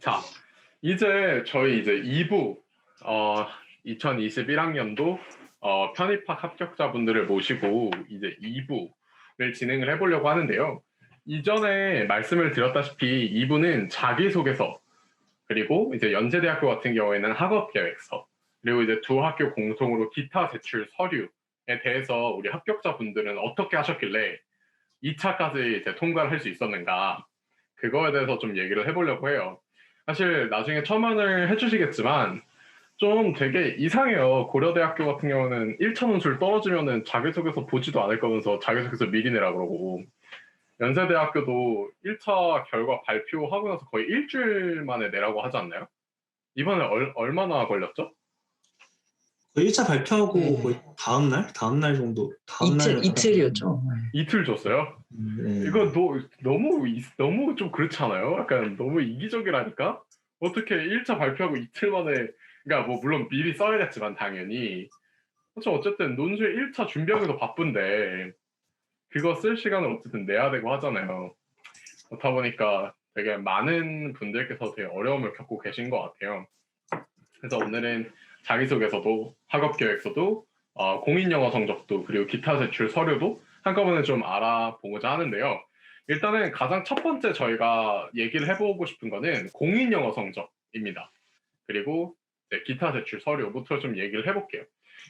자, 이제 저희 이제 2부, 어, 2021학년도 편입학 합격자분들을 모시고 이제 2부를 진행을 해보려고 하는데요. 이전에 말씀을 드렸다시피 2부는 자기소개서, 그리고 이제 연세대학교 같은 경우에는 학업계획서, 그리고 이제 두 학교 공통으로 기타 제출 서류에 대해서 우리 합격자분들은 어떻게 하셨길래 2차까지 이제 통과를 할 수 있었는가, 그거에 대해서 좀 얘기를 해보려고 해요. 사실 나중에 첨언을 해주시겠지만 좀 되게 이상해요. 고려대학교 같은 경우는 1차 논술 떨어지면은 자기소개서 보지도 않을 거면서 자기소개서 미리 내라 그러고, 연세대학교도 1차 결과 발표하고 나서 거의 일주일 만에 내라고 하지 않나요? 이번에 얼마나 걸렸죠? 거의 1차 발표하고 네. 거의 다음날 정도. 이틀이었죠. 이틀 줬어요? 네. 이거 너무 좀 그렇잖아요? 약간 너무 이기적이라니까? 어떻게 1차 발표하고 이틀 만에, 그러니까 뭐 물론 미리 써야겠지만 당연히. 그렇죠. 어쨌든 논술 1차 준비하기도 바쁜데 그거 쓸 시간을 어쨌든 내야 되고 하잖아요. 그렇다 보니까 되게 많은 분들께서 되게 어려움을 겪고 계신 것 같아요. 그래서 오늘은 자기소개서도 학업계획서도 공인영어 성적도 그리고 기타 제출 서류도 한꺼번에 좀 알아보고자 하는데요. 일단은 가장 첫 번째 저희가 얘기를 해보고 싶은 거는 공인영어 성적입니다. 그리고 기타 제출 서류부터 좀 얘기를 해볼게요.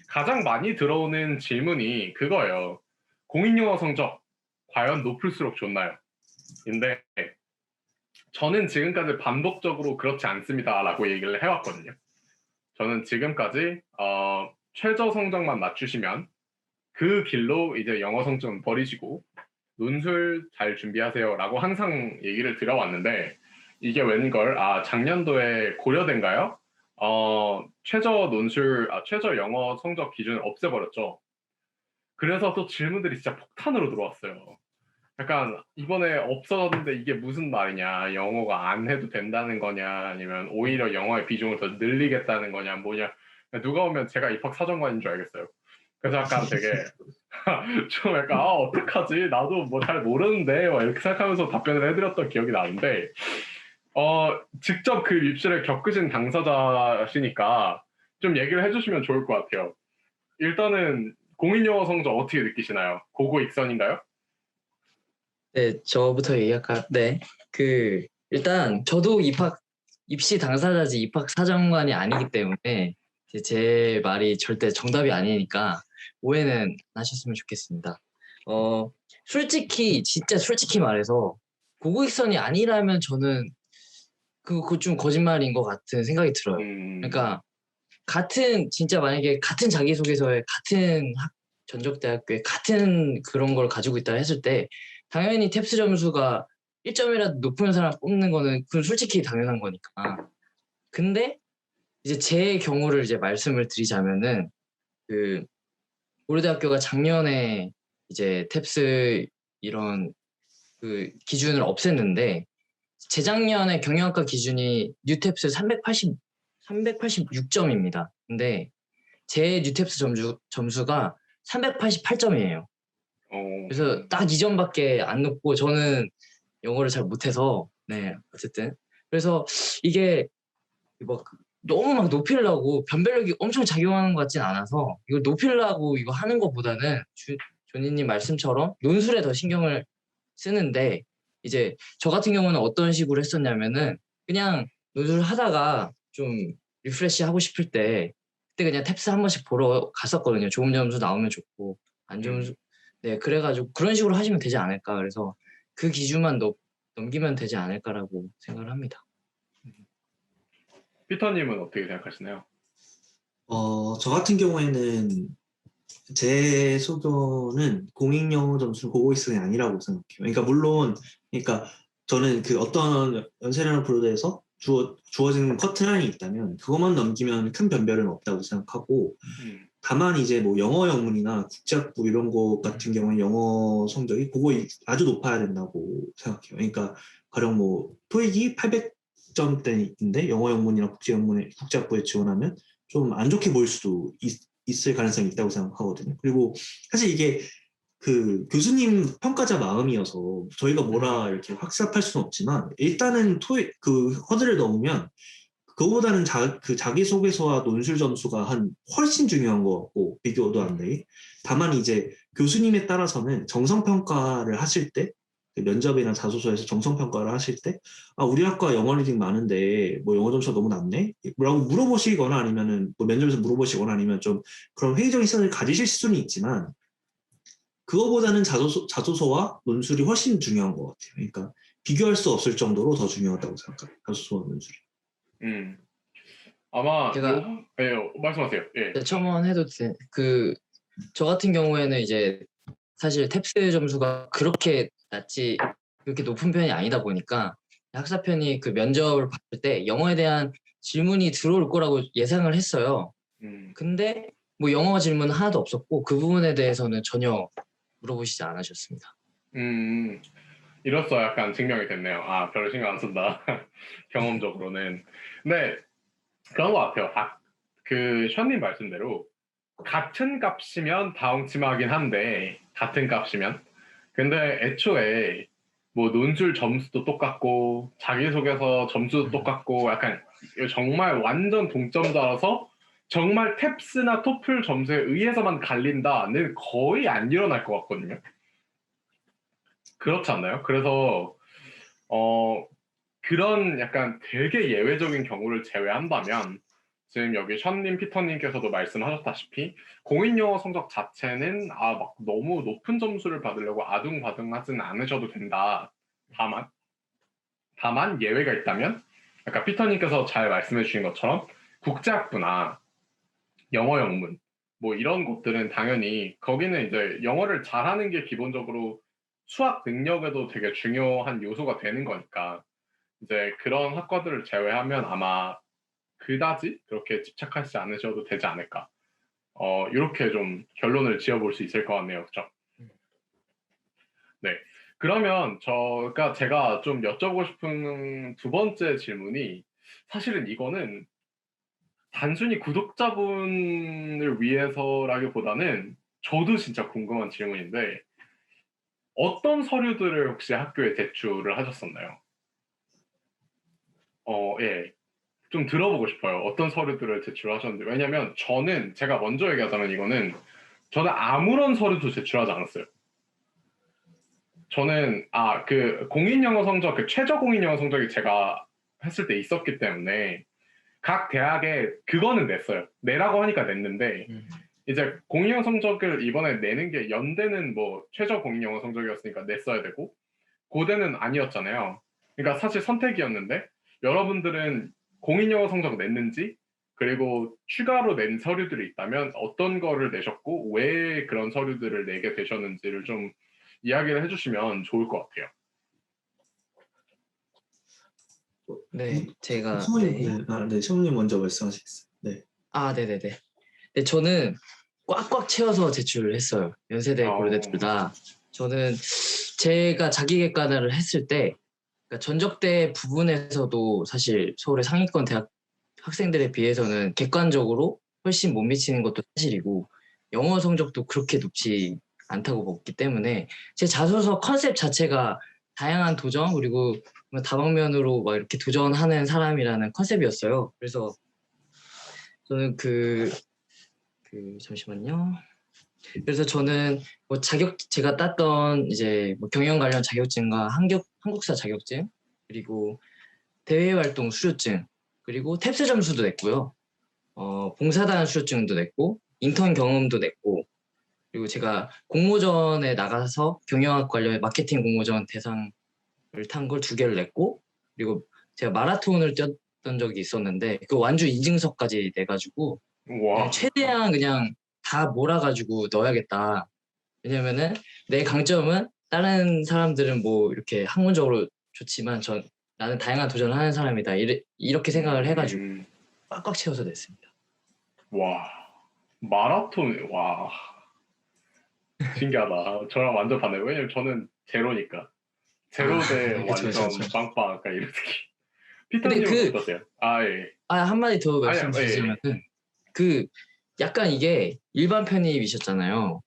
가장 많이 들어오는 질문이 그거예요. 공인영어 성적 과연 높을수록 좋나요? 근데 저는 지금까지 반복적으로 그렇지 않습니다 라고 얘기를 해왔거든요. 저는 지금까지 최저 성적만 맞추시면 그 길로 이제 영어 성적은 버리시고 논술 잘 준비하세요 라고 항상 얘기를 드려왔는데, 이게 웬걸 작년도에 고려대인가요? 최저 영어 성적 기준을 없애버렸죠. 그래서 또 질문들이 진짜 폭탄으로 들어왔어요. 약간 이번에 없어졌는데 이게 무슨 말이냐, 영어가 안 해도 된다는 거냐, 아니면 오히려 영어의 비중을 더 늘리겠다는 거냐, 뭐냐. 누가 오면 제가 입학사정관인 줄 알겠어요. 그래서 약간 되게 좀 약간 어떡하지, 나도 뭐 잘 모르는데 이렇게 생각하면서 답변을 해드렸던 기억이 나는데, 직접 그 입시를 겪으신 당사자시니까 좀 얘기를 해주시면 좋을 것 같아요. 일단은 공인영어 성적 어떻게 느끼시나요? 고고 익선인가요? 네, 저부터 얘기할까요? 네. 일단 저도 입시 당사자지 입학 사정관이 아니기 때문에 제 말이 절대 정답이 아니니까 오해는 안 하셨으면 좋겠습니다. 진짜 솔직히 말해서 고고익선이 아니라면 저는 그거 좀 거짓말인 것 같은 생각이 들어요. 그러니까 진짜 만약에 같은 자기소개서에 같은 전적대학교에 같은 그런 걸 가지고 있다 했을 때 당연히 탭스 점수가 1점이라도 높은 사람 뽑는 거는 그건 솔직히 당연한 거니까. 근데 이제 제 경우를 이제 말씀을 드리자면은 고려대학교가 작년에 이제 탭스 이런 기준을 없앴는데, 재작년에 경영학과 기준이 뉴탭스 386점입니다. 근데 제 뉴탭스 점수가 388점이에요. 그래서 딱 2점밖에 안 높고 저는 영어를 잘 못해서 어쨌든 그래서 이게 너무 막 높이려고 변별력이 엄청 작용하는 것 같진 않아서 이걸 높이려고 이거 하는 것보다는 존이님 말씀처럼 논술에 더 신경을 쓰는데, 이제 저 같은 경우는 어떤 식으로 했었냐면은 그냥 논술 하다가 좀 리프레시 하고 싶을 때 그때 그냥 탭스 한 번씩 보러 갔었거든요. 좋은 점수 나오면 좋고 안 좋은 점수. 네, 그래가지고 그런 식으로 하시면 되지 않을까. 그래서 그 기준만 넘기면 되지 않을까라고 생각을 합니다. 피터님은 어떻게 생각하시나요? 저 같은 경우에는 제 소견은 공인영어 점수 고고익선이 아니라고 생각해요. 그러니까 물론, 그러니까 저는 그 어떤 연세대나 고려대에서 주어진 커트라인이 있다면 그것만 넘기면 큰 변별은 없다고 생각하고, 다만 이제 뭐 영어 영문이나 국제학부 이런 거 같은 경우는 영어 성적이 아주 높아야 된다고 생각해요. 그러니까 가령 뭐 토익이 800점대인데 영어 영문이나 국제학부에 지원하면 좀 안 좋게 보일 수도 있을 가능성이 있다고 생각하거든요. 그리고 사실 이게 그 교수님 평가자 마음이어서 저희가 뭐라 이렇게 확답할 수는 없지만 일단은 그 허들을 넘으면 그거보다는 그 자기소개서와 논술 점수가 훨씬 중요한 것 같고 비교도 안 돼. 다만 이제 교수님에 따라서는 정성평가를 하실 때 그 면접이나 자소서에서 정성평가를 하실 때 우리 학과 영어 리딩 많은데 뭐 영어 점수가 너무 낮네? 라고 물어보시거나 아니면은 뭐 면접에서 물어보시거나 아니면 좀 그런 회의적인 시선을 가지실 수는 있지만 그거보다는 자소서와 논술이 훨씬 중요한 것 같아요. 그러니까 비교할 수 없을 정도로 더 중요하다고 생각해요. 자소서와 논술이. 아마 제가 말씀하세요. 예. 첨언해도 저 같은 경우에는 이제 사실 탭스 점수가 그렇게 높은 편이 아니다 보니까 학사편이 그 면접을 봤을 때 영어에 대한 질문이 들어올 거라고 예상을 했어요. 근데 뭐 영어 질문은 하나도 없었고 그 부분에 대해서는 전혀 물어보시지 않으셨습니다. 이로써 약간 증명이 됐네요. 별로 신경 안 쓴다. 경험적으로는. 근데 그런 것 같아요. 그 션님 말씀대로 같은 값이면 다홍침하긴 한데 같은 값이면 근데 애초에 뭐 논술 점수도 똑같고 자기소개서 점수도 똑같고 약간 정말 완전 동점자라서 정말 탭스나 토플 점수에 의해서만 갈린다는 거의 안 일어날 것 같거든요. 그렇지 않나요? 그래서 그런 약간 되게 예외적인 경우를 제외한다면 지금 여기 션님, 피터님께서도 말씀하셨다시피 공인영어 성적 자체는 막 너무 높은 점수를 받으려고 아둥바둥하진 않으셔도 된다. 다만 예외가 있다면 아까 피터님께서 잘 말씀해 주신 것처럼 국제학부나 영어 영문 뭐 이런 것들은 당연히 거기는 이제 영어를 잘하는 게 기본적으로 수학 능력에도 되게 중요한 요소가 되는 거니까 이제 그런 학과들을 제외하면 아마 그다지 그렇게 집착하지 않으셔도 되지 않을까. 이렇게 좀 결론을 지어볼 수 있을 것 같네요. 그렇죠? 네. 그러면 제가 좀 여쭤보고 싶은 두 번째 질문이 사실은 이거는 단순히 구독자분을 위해서라기보다는 저도 진짜 궁금한 질문인데 어떤 서류들을 혹시 학교에 제출을 하셨었나요? 예. 좀 들어보고 싶어요. 어떤 서류들을 제출하셨는지. 왜냐면 제가 먼저 얘기하자면 저는 아무런 서류도 제출하지 않았어요. 저는 그 공인영어 성적, 그 최저 공인영어 성적이 제가 했을 때 있었기 때문에 각 대학에 그거는 냈어요. 내라고 하니까 냈는데 이제 공인영어 성적을 이번에 내는 게 연대는 뭐 최저 공인영어 성적이었으니까 냈어야 되고 고대는 아니었잖아요. 그러니까 사실 선택이었는데 여러분들은 공인영어 성적 냈는지 그리고 추가로 낸 서류들이 있다면 어떤 거를 내셨고 왜 그런 서류들을 내게 되셨는지를 좀 이야기를 해주시면 좋을 것 같아요. 네, 제가 성우님 먼저 말씀하시겠어요. 네. 네네네. 네, 저는 꽉꽉 채워서 제출을 했어요. 연세대, 고려대 둘 다. 저는 제가 자기객관을 했을 때 그러니까 전적대 부분에서도 사실 서울의 상위권 대학 학생들에 비해서는 객관적으로 훨씬 못 미치는 것도 사실이고 영어 성적도 그렇게 높지 않다고 봤기 때문에 제 자소서 컨셉 자체가 다양한 도전 그리고 다방면으로 막 이렇게 도전하는 사람이라는 컨셉이었어요. 그래서 저는 잠시만요. 그래서 저는 뭐 제가 땄던 이제 뭐 경영 관련 자격증과 한국사 자격증 그리고 대외 활동 수료증 그리고 탭스 점수도 냈고요. 봉사단 수료증도 냈고 인턴 경험도 냈고 그리고 제가 공모전에 나가서 경영학 관련 마케팅 공모전 대상을 탄 걸 2개를 냈고 그리고 제가 마라톤을 뛰었던 적이 있었는데 그 완주 인증서까지 내가지고 그냥 최대한 그냥 다 몰아가지고 넣어야겠다. 왜냐면은 내 강점은 다른 사람들은 뭐 이렇게 학문적으로 좋지만 나는 다양한 도전을 하는 사람이다. 이렇게 생각을 해가지고 꽉꽉 채워서 냈습니다. 와, 마라톤, 와. 신기하다. 저랑 완전 반대예요. 왜냐면 저는 제로니까. 제로 대 완전 빵빵 약간 이런 느낌. 피터님은 어떠세요? 예. 한마디 더 말씀드리자면은 약간 이게 일반 편입이셨잖아요.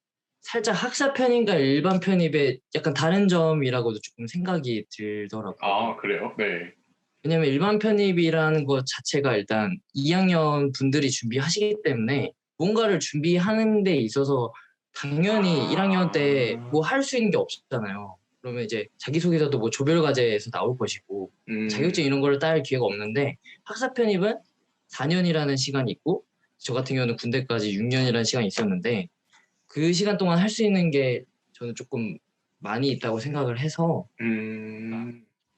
살짝 학사 편입과 일반 편입의 약간 다른 점이라고도 조금 생각이 들더라고요. 아, 그래요? 네. 왜냐면 일반 편입이라는 것 자체가 일단 2학년 분들이 준비하시기 때문에 뭔가를 준비하는 데 있어서 당연히 1학년 때 뭐 할 수 있는 게 없잖아요. 그러면 이제 자기소개서도 뭐 조별과제에서 나올 것이고 자격증 이런 거를 딸 기회가 없는데 학사 편입은 4년이라는 시간이 있고 저 같은 경우는 군대까지 6년이라는 시간이 있었는데 그 시간 동안 할 수 있는 게 저는 조금 많이 있다고 생각을 해서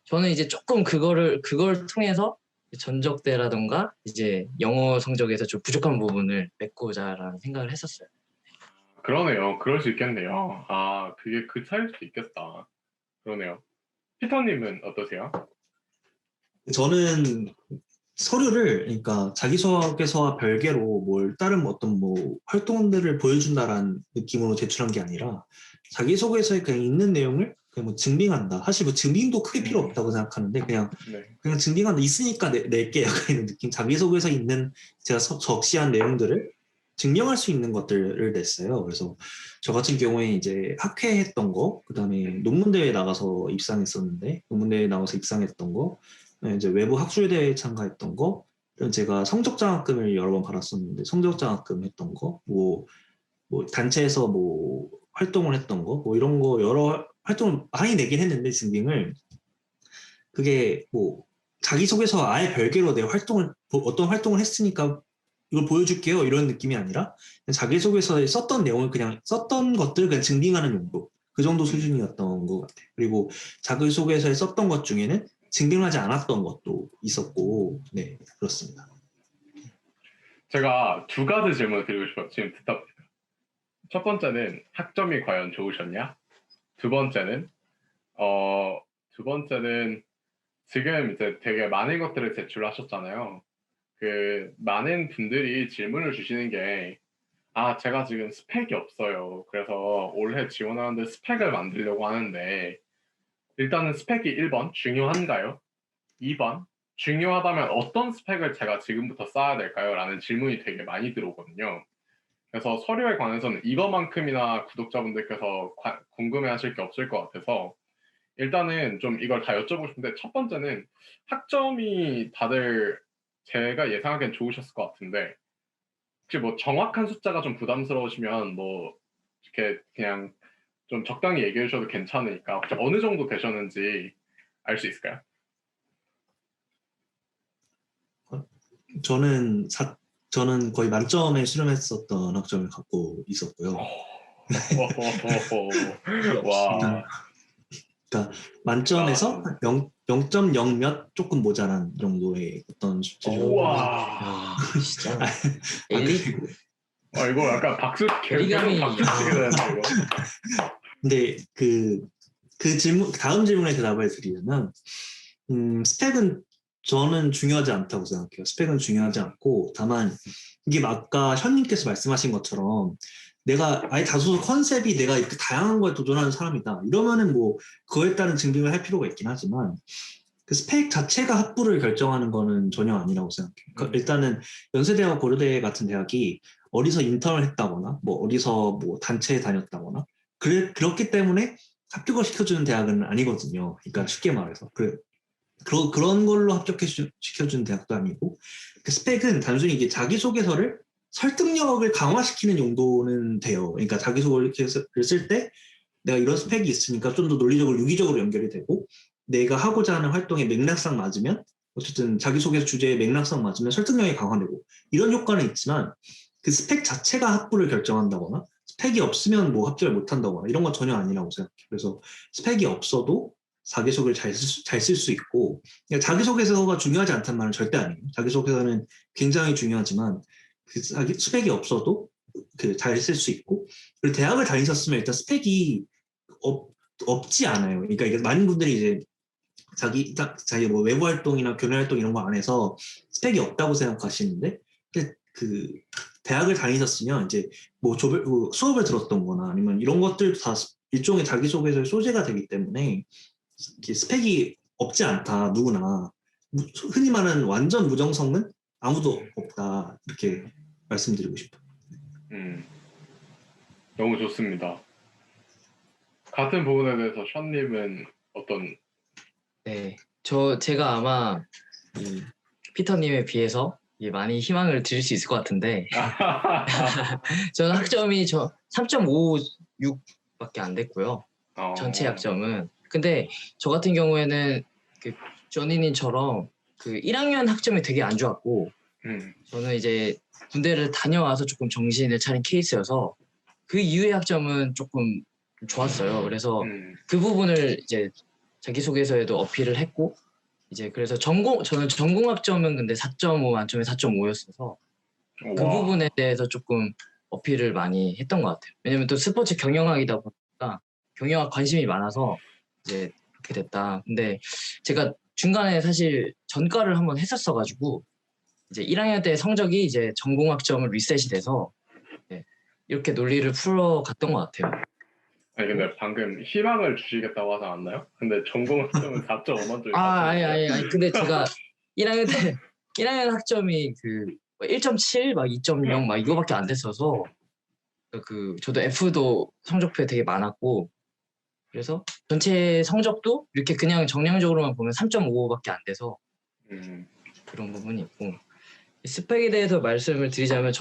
저는 이제 조금 그걸 통해서 전적대라던가 이제 영어 성적에서 좀 부족한 부분을 메꾸자라는 생각을 했었어요. 그러네요. 그럴 수 있겠네요. 아, 그게 그 차이일 수도 있겠다. 그러네요. 피터님은 어떠세요? 저는 서류를 그러니까 자기소개서와 별개로 뭘 다른 어떤 뭐 활동들을 보여준다라는 느낌으로 제출한 게 아니라 자기소개서에 그냥 있는 내용을 그냥 뭐 증빙한다. 사실 뭐 증빙도 크게 필요 없다고 생각하는데 그냥 네. 증빙한다. 있으니까 낼게 약간 이런 느낌. 자기소개서에 있는 제가 적시한 내용들을 증명할 수 있는 것들을 냈어요. 그래서 저 같은 경우에 이제 학회했던 거, 그다음에 논문대회 나가서 입상했었는데 논문대회 나가서 입상했던 거, 이제 외부 학술대회에 참가했던 거, 제가 성적장학금을 여러 번 받았었는데 성적장학금 했던 거, 뭐 단체에서 뭐 활동을 했던 거, 뭐 이런 거 여러 활동을 많이 내긴 했는데 증빙을 그게 뭐 자기소개서 아예 별개로 내 활동을 어떤 활동을 했으니까 이걸 보여줄게요 이런 느낌이 아니라 자기소개서에 썼던 내용을 그냥 썼던 것들을 그냥 증빙하는 용도 그 정도 수준이었던 것 같아요. 그리고 자기소개서에 썼던 것 중에는 증빙하지 않았던 것도 있었고 네 그렇습니다. 제가 두 가지 질문을 드리고 싶어요. 지금 듣다 보니까. 첫 번째는 학점이 과연 좋으셨냐? 두 번째는 두 번째는 지금 이제 되게 많은 것들을 제출하셨잖아요. 그 많은 분들이 질문을 주시는 게 제가 지금 스펙이 없어요. 그래서 올해 지원하는데 스펙을 만들려고 하는데 일단은 스펙이 1번 중요한가요? 2번 중요하다면 어떤 스펙을 제가 지금부터 쌓아야 될까요? 라는 질문이 되게 많이 들어오거든요. 그래서 서류에 관해서는 이것만큼이나 구독자분들께서 궁금해하실 게 없을 것 같아서 일단은 좀 이걸 다 여쭤보고 싶은데 첫 번째는 학점이 다들 제가 예상하기엔 좋으셨을 것 같은데 혹시 뭐 정확한 숫자가 좀 부담스러우시면 뭐 이렇게 그냥 좀 적당히 얘기해 주셔도 괜찮으니까 혹시 어느 정도 되셨는지 알 수 있을까요? 저는 거의 만점에 수렴했었던 학점을 갖고 있었고요. 와. 그러니까 만점에서 0.0 몇 조금 모자란 정도의 어떤 수치를. 우와. 진짜 엘리트. 이거 약간 박수 대리감이. 박수 치게 되는데 이거. 근데 그 질문 다음 질문에 대답을 드리려면 스펙은 저는 중요하지 않다고 생각해요. 스펙은 중요하지 않고 다만 이게 아까 현님께서 말씀하신 것처럼 내가 아예 다소 컨셉이 내가 이렇게 다양한 거에 도전하는 사람이다. 이러면은 뭐 그거에 따른 증빙을 할 필요가 있긴 하지만 그 스펙 자체가 학부를 결정하는 거는 전혀 아니라고 생각해요. 그러니까 일단은 연세대와 고려대 같은 대학이 어디서 인턴을 했다거나 뭐 어디서 뭐 단체에 다녔다거나 그렇기 때문에 합격을 시켜주는 대학은 아니거든요. 그러니까 쉽게 말해서 그런 걸로 합격시켜주는 대학도 아니고 그 스펙은 단순히 이게 자기소개서를 설득력을 강화시키는 용도는 돼요. 그러니까 자기소개서를 쓸 때 내가 이런 스펙이 있으니까 좀 더 논리적으로 유기적으로 연결이 되고 내가 하고자 하는 활동의 맥락상 맞으면 어쨌든 자기소개서 주제의 맥락상 맞으면 설득력이 강화되고 이런 효과는 있지만 그 스펙 자체가 학부를 결정한다거나 스펙이 없으면 뭐 합격을 못한다거나 이런 건 전혀 아니라고 생각해요. 그래서 스펙이 없어도 자기소개를 잘 쓸 수 있고 자기소개서가 중요하지 않다는 말은 절대 아니에요. 자기소개서는 굉장히 중요하지만 그 스펙이 없어도 잘 쓸 수 있고 그리고 대학을 다니셨으면 일단 스펙이 없지 않아요. 그러니까 이게 많은 분들이 이제 자기 뭐 외부 활동이나 교내 활동 이런 거 안 해서 스펙이 없다고 생각하시는데 그 대학을 다니셨으면 이제 뭐 수업을 들었던 거나 아니면 이런 것들도 다 일종의 자기소개서의 소재가 되기 때문에 스펙이 없지 않다 누구나 흔히 말하는 완전 무정성은 아무도 없다 이렇게 말씀드리고 싶어요. 너무 좋습니다. 같은 부분에 대해서 션님은 어떤 네, 제가 아마 이 피터님에 비해서 많이 희망을 드릴 수 있을 것 같은데 저는 학점이 3.56밖에 안 됐고요. 전체 학점은. 근데 저 같은 경우에는 그 조니님처럼 그 1학년 학점이 되게 안 좋았고 저는 이제 군대를 다녀와서 조금 정신을 차린 케이스여서 그 이후의 학점은 조금 좋았어요. 그래서 그 부분을 이제 자기소개서에도 어필을 했고 이제 그래서 저는 전공 학점은 근데 4.5 만점에 4.5였어서 그 와. 부분에 대해서 조금 어필을 많이 했던 것 같아요. 왜냐면 또 스포츠 경영학이다 보니까 경영학 관심이 많아서 이제 그렇게 됐다. 근데 제가 중간에 사실 전과를 한번 했었어가지고 이제 1학년 때 성적이 이제 전공학점을 리셋이 돼서 이렇게 논리를 풀어갔던 것 같아요. 아니 근데 방금 희망을 주시겠다고 하지 않았나요? 근데 전공 학점은 4.5만 점이 아니. 근데 제가 1학년 때 1학년 학점이 그 1.7, 막 2.0 막 이거밖에 안 됐어서 저도 F도 성적표에 되게 많았고 그래서 전체 성적도 이렇게 그냥 정량적으로만 보면 3.5밖에 안 돼서 그런 부분이 있고 스펙에 대해서 말씀을 드리자면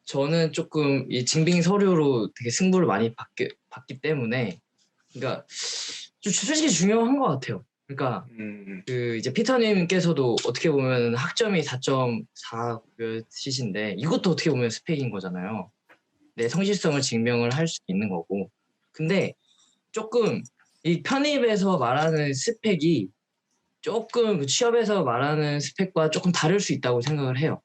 저는 조금 이 증빙 서류로 되게 승부를 많이 받기 때문에 그러니까 좀 솔직히 중요한 것 같아요. 그러니까 그 이제 피터님께서도 어떻게 보면 학점이 4.4몇이신데 이것도 어떻게 보면 스펙인 거잖아요. 내 성실성을 증명을 할 수 있는 거고. 근데 조금 이 편입에서 말하는 스펙이 조금 그 취업에서 말하는 스펙과 조금 다를 수 있다고 생각을 해요.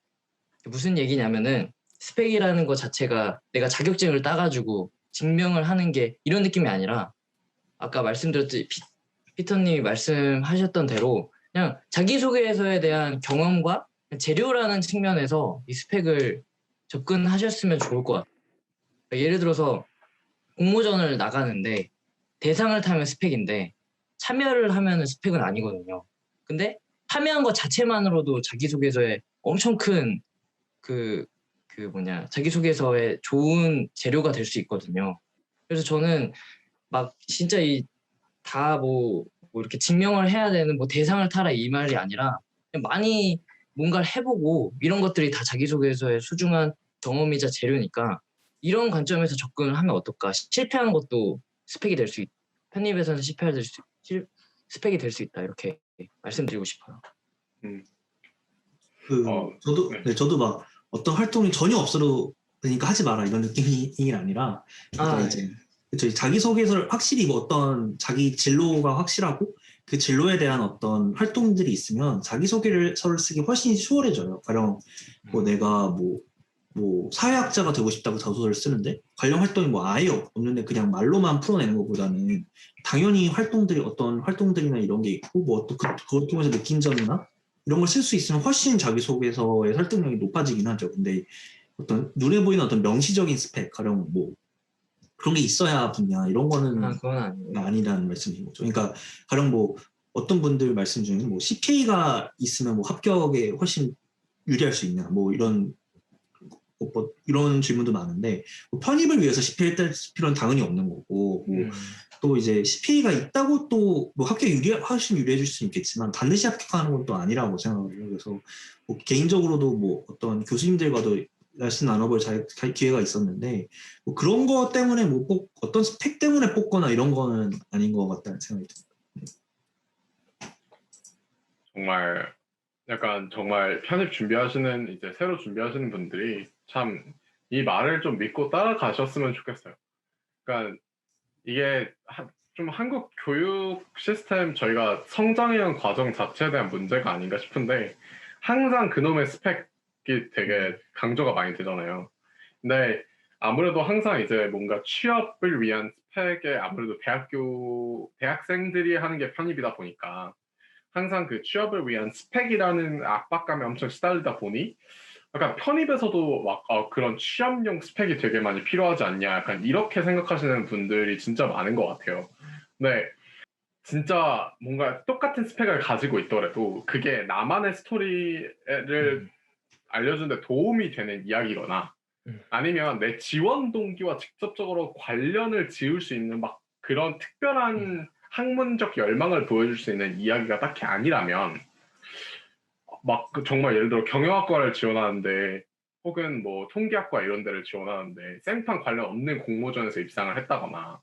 무슨 얘기냐면은 스펙이라는 것 자체가 내가 자격증을 따가지고 증명을 하는 게 이런 느낌이 아니라 아까 말씀드렸듯이 피터님이 말씀하셨던 대로 그냥 자기소개서에 대한 경험과 재료라는 측면에서 이 스펙을 접근하셨으면 좋을 것 같아요. 예를 들어서 공모전을 나가는데 대상을 타면 스펙인데 참여를 하면 스펙은 아니거든요. 근데 참여한 것 자체만으로도 자기소개서에 엄청 큰 자기소개서에 좋은 재료가 될 수 있거든요. 그래서 저는 막 진짜 이렇게 증명을 해야 되는 대상을 타라 이 말이 아니라 그냥 많이 뭔가를 해보고 이런 것들이 다 자기소개서의 소중한 경험이자 재료니까 이런 관점에서 접근을 하면 어떨까? 실패한 것도 스펙이 될 수 있다. 편입에서는 스펙이 될 수 있다. 이렇게 말씀드리고 싶어요. 저도 막 어떤 활동이 전혀 없어도 그러니까 하지 마라 이런 느낌이 아니라 그러니까 이제 자기소개서를 확실히 어떤 자기 진로가 확실하고 그 진로에 대한 어떤 활동들이 있으면 자기소개서를 쓰기 훨씬 수월해져요. 가령 내가 사회학자가 되고 싶다고 자소서를 쓰는데 관련 활동이 아예 없는데 그냥 말로만 풀어내는 것보다는 당연히 어떤 활동들이나 이런 게 있고 그걸 통해서 느낀 점이나 이런 걸 쓸 수 있으면 훨씬 자기소개서의 설득력이 높아지긴 하죠. 근데 어떤 눈에 보이는 어떤 명시적인 스펙, 가령 그런 게 있어야 분야 이런 거는 그건 아니라는 말씀인 거죠. 그러니까 가령 어떤 분들 말씀 중에 CPA가 있으면 합격에 훨씬 유리할 수 있냐 이런 질문도 많은데 편입을 위해서 CPA 뗄 필요는 당연히 없는 거고 또 이제 CPA가 있다고 또 합격 훨씬 유리해질 수는 있겠지만 반드시 합격하는 건 또 아니라고 생각을 해요. 그래서 개인적으로도 어떤 교수님들과도 말씀 나눠볼 기회가 있었는데 그런 거 때문에 꼭 어떤 스펙 때문에 뽑거나 이런 거는 아닌 것 같다는 생각이 듭니다. 정말 편입 준비하시는 이제 새로 준비하시는 분들이 참 이 말을 좀 믿고 따라가셨으면 좋겠어요. 그러니까 이게 좀 한국 교육 시스템 저희가 성장해온 과정 자체에 대한 문제가 아닌가 싶은데 항상 그놈의 스펙이 되게 강조가 많이 되잖아요. 근데 아무래도 항상 이제 뭔가 취업을 위한 스펙에 아무래도 대학생들이 하는 게 편입이다 보니까 항상 그 취업을 위한 스펙이라는 압박감에 엄청 시달리다 보니 약간 편입에서도 그런 취업용 스펙이 되게 많이 필요하지 않냐 약간 이렇게 생각하시는 분들이 진짜 많은 것 같아요. 근데 진짜 뭔가 똑같은 스펙을 가지고 있더라도 그게 나만의 스토리를 알려주는 데 도움이 되는 이야기거나 아니면 내 지원 동기와 직접적으로 관련을 지을 수 있는 막 그런 특별한 학문적 열망을 보여줄 수 있는 이야기가 딱히 아니라면 막 정말 예를 들어 경영학과를 지원하는데 혹은 뭐 통계학과 이런 데를 지원하는데 생판 관련 없는 공모전에서 입상을 했다거나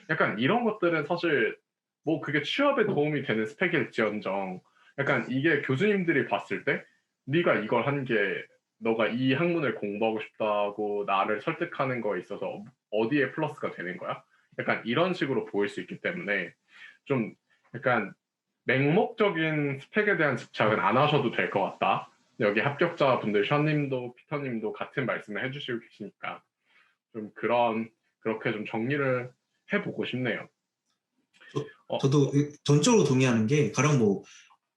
약간 이런 것들은 사실 뭐 그게 취업에 도움이 되는 스펙일지언정 약간 이게 교수님들이 봤을 때 네가 이걸 한 게 너가 이 학문을 공부하고 싶다고 나를 설득하는 거에 있어서 어디에 플러스가 되는 거야? 약간 이런 식으로 보일 수 있기 때문에 좀 약간 맹목적인 스펙에 대한 집착은 안 하셔도 될 것 같다. 여기 합격자분들 션님도 피터님도 같은 말씀을 해주시고 계시니까 좀 그렇게 좀 정리를 해보고 싶네요. 저도 전적으로 동의하는 게 가령 뭐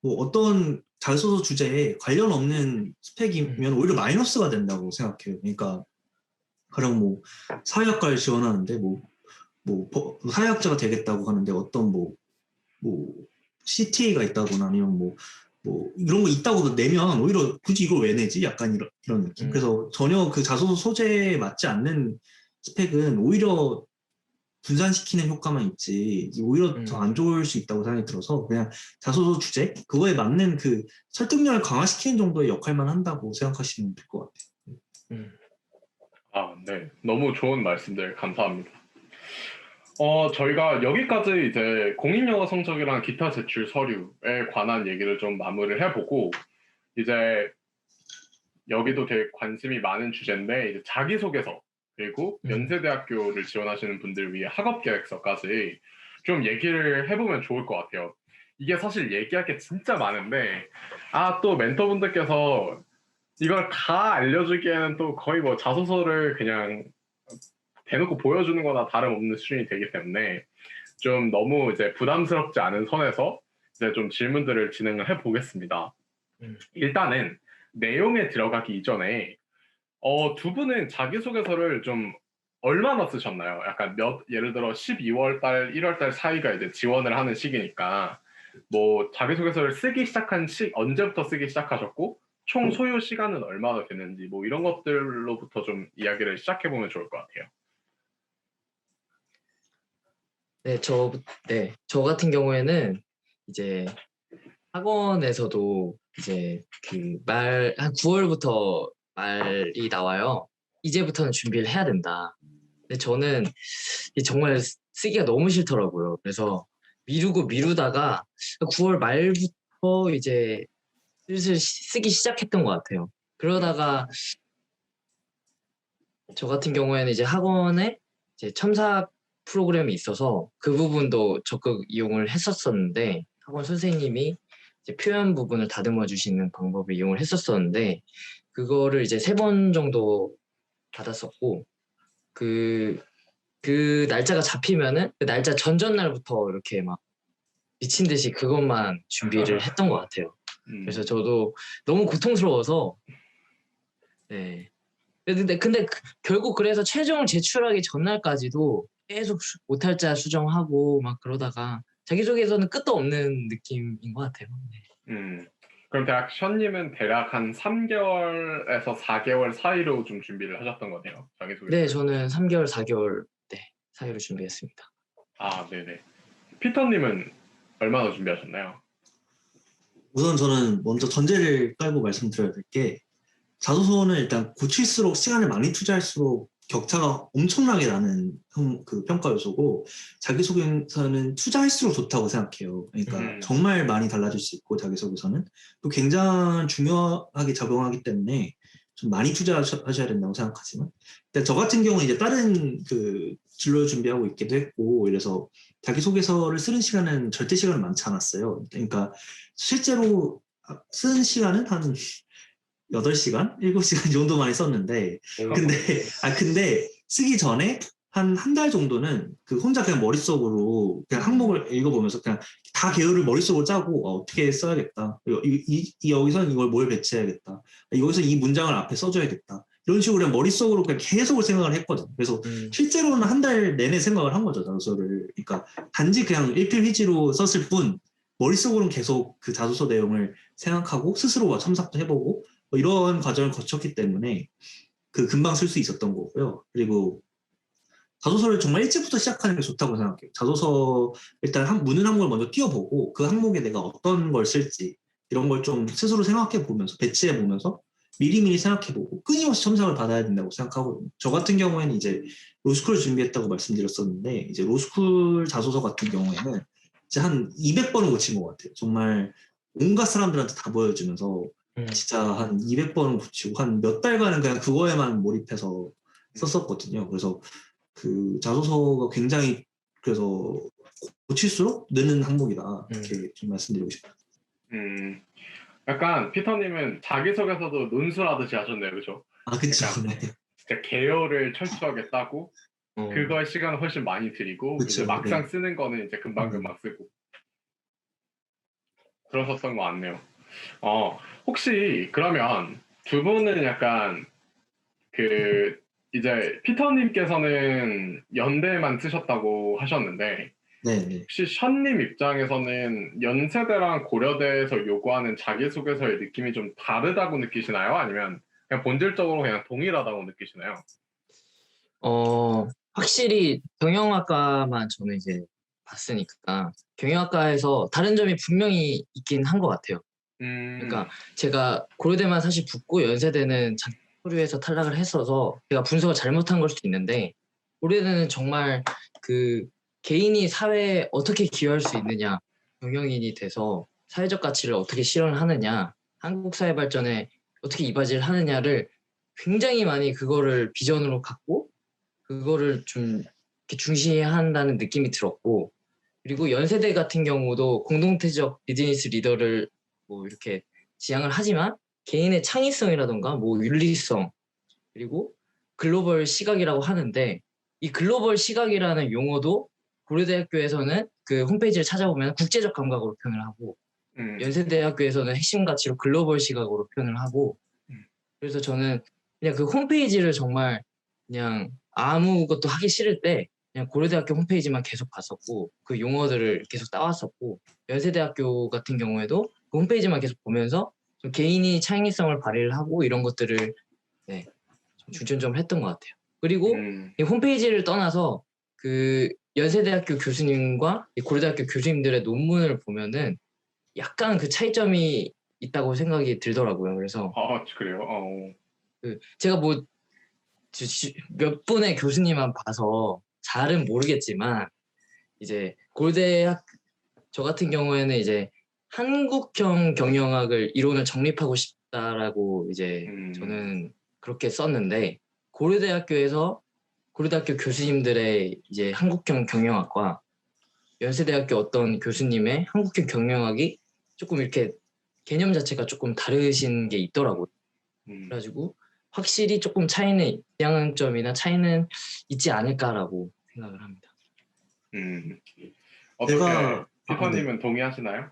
어떤 자소서 주제에 관련 없는 스펙이면 오히려 마이너스가 된다고 생각해요. 그러니까 가령 뭐 사회학과를 지원하는데 사회학자가 되겠다고 하는데 어떤 뭐 CTA가 있다거나 아니면 뭐 이런 거 있다고 내면 오히려 굳이 이걸 왜 내지? 약간 이런 느낌. 그래서 전혀 그 자소서 소재에 맞지 않는 스펙은 오히려 분산시키는 효과만 있지 오히려 더 안 좋을 수 있다고 생각이 들어서 그냥 자소서 주제 그거에 맞는 그 설득력을 강화시키는 정도의 역할만 한다고 생각하시면 될 것 같아요. 아, 네. 너무 좋은 말씀들 감사합니다. 저희가 여기까지 이제 공인영어 성적이랑 기타 제출 서류에 관한 얘기를 좀 마무리를 해보고 이제 여기도 되게 관심이 많은 주제인데 이제 자기소개서 그리고 연세대학교를 지원하시는 분들 위해 학업계획서까지 좀 얘기를 해보면 좋을 것 같아요. 이게 사실 얘기할 게 진짜 많은데 또 멘토분들께서 이걸 다 알려주기에는 또 거의 뭐 자소서를 그냥 대놓고 보여주는 거나 다름없는 수준이 되기 때문에 좀 너무 이제 부담스럽지 않은 선에서 이제 좀 질문들을 진행을 해보겠습니다. 일단은 내용에 들어가기 이전에 두 분은 자기소개서를 좀 얼마나 쓰셨나요? 약간 예를 들어 12월 달, 1월 달 사이가 이제 지원을 하는 시기니까 뭐 자기소개서를 쓰기 시작한 언제부터 쓰기 시작하셨고 총 소요 시간은 얼마나 됐는지 뭐 이런 것들로부터 좀 이야기를 시작해보면 좋을 것 같아요. 저 같은 경우에는 이제 학원에서도 이제 한 9월부터 말이 나와요. 이제부터는 준비를 해야 된다. 근데 저는 정말 쓰기가 너무 싫더라고요. 그래서 미루다가 9월 말부터 이제 슬슬 쓰기 시작했던 것 같아요. 그러다가 저 같은 경우에는 이제 학원에 이제 첨삭 프로그램이 있어서 그 부분도 적극 이용을 했었었는데 학원 선생님이 이제 표현 부분을 다듬어 주시는 방법을 이용을 했었었는데 그거를 이제 3번 정도 받았었고 그 날짜가 잡히면은 그 날짜 전전날부터 이렇게 막 미친 듯이 그것만 준비를 했던 것 같아요. 그래서 저도 너무 고통스러워서 네. 근데 결국 그래서 최종 제출하기 전날까지도 계속 오탈자 수정하고 막 그러다가 자기소개서는 끝도 없는 느낌인 것 같아요. 네. 그럼 대학 션님은 대략 한 3개월에서 4개월 사이로 좀 준비를 하셨던 거네요. 자기소개서. 네, 저는 3개월, 4개월 사이로 준비했습니다. 네네. 피터님은 얼마나 준비하셨나요? 우선 저는 먼저 전제를 깔고 말씀드려야 될 게 자소서는 일단 고칠수록 시간을 많이 투자할수록 격차가 엄청나게 나는 그 평가 요소고 자기소개서는 투자할수록 좋다고 생각해요. 그러니까 정말 많이 달라질 수 있고 자기소개서는 또 굉장히 중요하게 작용하기 때문에 좀 많이 투자하셔야 된다고 생각하지만 저 같은 경우는 이제 다른 그 진로 준비하고 있기도 했고 이래서 자기소개서를 쓰는 시간은 절대 시간은 많지 않았어요. 그러니까 실제로 쓰는 시간은 한 8시간? 7시간 정도 많이 썼는데 근데 쓰기 전에 한 달 정도는 그 혼자 그냥 머릿속으로 그냥 항목을 읽어보면서 그냥 다 계열을 머릿속으로 짜고 어떻게 써야겠다. 여기서는 이걸 뭘 배치해야겠다. 여기서 이 문장을 앞에 써줘야겠다. 이런 식으로 그냥 머릿속으로 그냥 계속 생각을 했거든요. 그래서 실제로는 한 달 내내 생각을 한 거죠, 자소서를. 그러니까 단지 그냥 일필휘지로 썼을 뿐 머릿속으로는 계속 그 자소서 내용을 생각하고 스스로 첨삭도 해보고 이런 과정을 거쳤기 때문에 금방 쓸 수 있었던 거고요. 그리고 자소서를 정말 일찍부터 시작하는 게 좋다고 생각해요. 자소서 일단 무는 항목을 먼저 띄워보고 그 항목에 내가 어떤 걸 쓸지 이런 걸 좀 스스로 생각해 보면서 배치해 보면서 미리미리 생각해 보고 끊임없이 첨삭을 받아야 된다고 생각하거든요. 저 같은 경우에는 이제 로스쿨 준비했다고 말씀드렸었는데 이제 로스쿨 자소서 같은 경우에는 이제 한 200번은 고친 것 같아요. 정말 온갖 사람들한테 다 보여주면서 진짜 한 200번은 고치고 한 몇 달간은 그냥 그거에만 몰입해서 썼었거든요. 그래서 그 자소서가 굉장히 그래서 고칠수록 느는 항목이다 이렇게 좀 말씀드리고 싶어요. 약간 피터님은 자기소개서도 논술하듯이 하셨네요, 그죠? 아 그쵸. 그러니까 네. 진짜 개요를 철저하게 따고 그거에 시간을 훨씬 많이 들이고 이제 그쵸. 막상 네. 쓰는 거는 이제 금방금방 쓰고 그러셨던 것 같네요. 혹시 그러면 두 분은 약간 그 이제 피터님께서는 연대만 쓰셨다고 하셨는데 네. 네. 혹시 션님 입장에서는 연세대랑 고려대에서 요구하는 자기소개서의 느낌이 좀 다르다고 느끼시나요? 아니면 그냥 본질적으로 그냥 동일하다고 느끼시나요? 확실히 경영학과만 저는 이제 봤으니까 경영학과에서 다른 점이 분명히 있긴 한 것 같아요. 그러니까 제가 고려대만 사실 붙고 연세대는 서류에서 탈락을 했어서 제가 분석을 잘못한 걸 수도 있는데 고려대는 정말 그 개인이 사회에 어떻게 기여할 수 있느냐, 경영인이 돼서 사회적 가치를 어떻게 실현을 하느냐, 한국 사회 발전에 어떻게 이바지를 하느냐를 굉장히 많이 그거를 비전으로 갖고 그거를 좀 이렇게 중시해야 한다는 느낌이 들었고 그리고 연세대 같은 경우도 공동체적 비즈니스 리더를 뭐 이렇게 지향을 하지만 개인의 창의성이라던가 뭐 윤리성 그리고 글로벌 시각이라고 하는데 이 글로벌 시각이라는 용어도 고려대학교에서는 그 홈페이지를 찾아보면 국제적 감각으로 표현을 하고 연세대학교에서는 핵심 가치로 글로벌 시각으로 표현을 하고 그래서 저는 그냥 그 홈페이지를 정말 그냥 아무것도 하기 싫을 때 그냥 고려대학교 홈페이지만 계속 봤었고 그 용어들을 계속 따왔었고 연세대학교 같은 경우에도 그 홈페이지만 계속 보면서 좀 개인이 창의성을 발휘를 하고 이런 것들을 네, 좀 중점적으로 했던 것 같아요. 그리고 이 홈페이지를 떠나서 그 연세대학교 교수님과 이 고려대학교 교수님들의 논문을 보면은 약간 그 차이점이 있다고 생각이 들더라고요. 그래서 그래요? 제가 뭐 몇 분의 교수님만 봐서 잘은 모르겠지만 이제 고려대학 저 같은 경우에는 이제 한국형 경영학을 이론을 정립하고 싶다라고 이제 저는 그렇게 썼는데 고려대학교에서 고려대학교 교수님들의 이제 한국형 경영학과 연세대학교 어떤 교수님의 한국형 경영학이 조금 이렇게 개념 자체가 조금 다르신 게 있더라고요. 그래가지고 확실히 조금 차이는 영향점이나 차이는 있지 않을까라고 생각을 합니다. 어떻게 제가 피터님은 동의하시나요?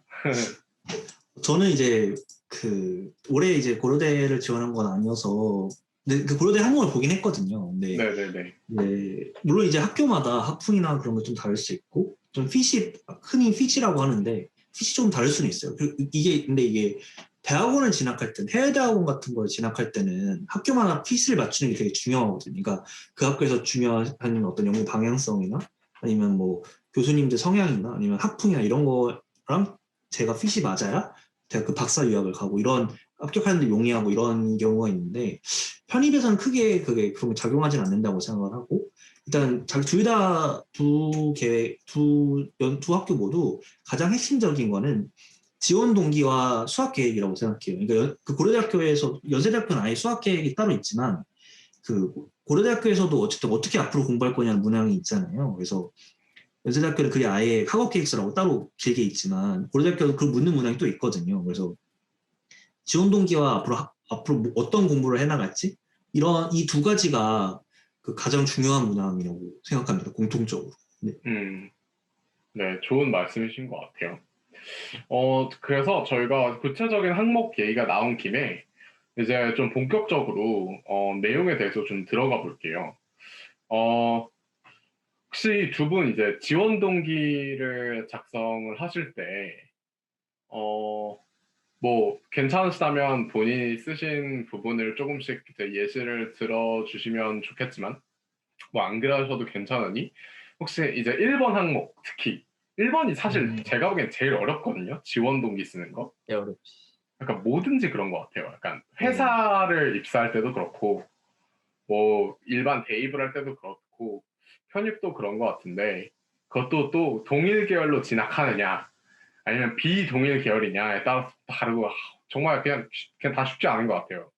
저는 이제 그 올해 이제 고려대를 지원한 건 아니어서 근데 그 고려대 항목을 보긴 했거든요. 근데 네네네. 네, 물론 이제 학교마다 학풍이나 그런 게 좀 다를 수 있고 좀 핏이 흔히 핏이라고 하는데 핏이 좀 다를 수는 있어요. 근데 이게 대학원을 진학할 때 해외 대학원 같은 걸 진학할 때는 학교마다 핏을 맞추는 게 되게 중요하거든요. 그러니까 그 학교에서 중요한 어떤 연구 방향성이나 아니면 뭐 교수님들 성향이나 아니면 학풍이나 이런 거랑 제가 핏이 맞아야 제가 그 박사 유학을 가고 이런 합격하는데 용이하고 이런 경우가 있는데 편입에서는 크게 그런 게 작용하진 않는다고 생각을 하고 일단 두 학교 모두 가장 핵심적인 거는 지원 동기와 수학 계획이라고 생각해요. 그러니까 그 고려대학교에서 연세대학교는 아예 수학 계획이 따로 있지만 그 고려대학교에서도 어쨌든 어떻게 앞으로 공부할 거냐는 문항이 있잖아요. 그래서 연세대학교는 그게 아예 학업 계획서라고 따로 길게 있지만 고려대학교는 그 묻는 문항이 또 있거든요. 그래서 지원 동기와 앞으로 뭐 어떤 공부를 해나갈지 이런 이 두 가지가 그 가장 중요한 문항이라고 생각합니다. 공통적으로. 네. 네, 좋은 말씀이신 것 같아요. 그래서 저희가 구체적인 항목 얘기가 나온 김에 이제 좀 본격적으로 내용에 대해서 좀 들어가 볼게요. 혹시 두 분 이제 지원 동기를 작성을 하실 때 뭐 괜찮으시다면 본인이 쓰신 부분을 조금씩 이제 예시를 들어주시면 좋겠지만 뭐 안 그러셔도 괜찮으니 혹시 이제 1번 항목 특히 1번이 사실 제가 보기엔 제일 어렵거든요. 지원 동기 쓰는 거. 네, 어렵지. 약간 뭐든지 그런 것 같아요. 약간 네. 회사를 입사할 때도 그렇고 뭐 일반 대입을 할 때도 그렇고 편입도 그런 것 같은데 그것도 또 동일 계열로 진학하느냐 아니면 비동일 계열이냐에 따라서 다르고 정말 그냥 다 쉽지 않은 것 같아요.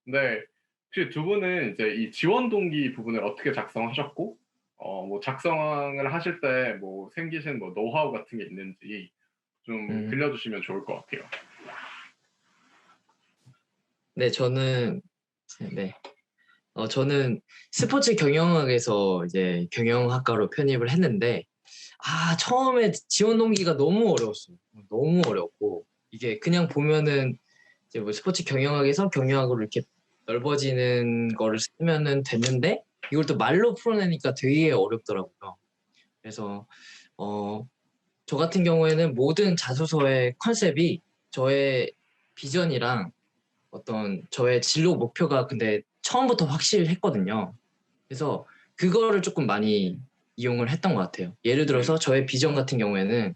근데 혹시 두 분은 이제 이 지원 동기 부분을 어떻게 작성하셨고 뭐 작성을 하실 때 뭐 생기신 뭐 노하우 같은 게 있는지 좀 음, 들려주시면 좋을 것 같아요. 네, 네. 저는 스포츠 경영학에서 이제 경영학과로 편입을 했는데, 처음에 지원 동기가 너무 어려웠어요. 너무 어렵고, 이게 그냥 보면은 이제 뭐 스포츠 경영학에서 경영학으로 이렇게 넓어지는 거를 쓰면은 됐는데, 이걸 또 말로 풀어내니까 되게 어렵더라고요. 그래서, 저 같은 경우에는 모든 자소서의 컨셉이 저의 비전이랑 어떤 저의 진로 목표가 근데 처음부터 확실했거든요. 그래서 그거를 조금 많이 이용을 했던 것 같아요. 예를 들어서 저의 비전 같은 경우에는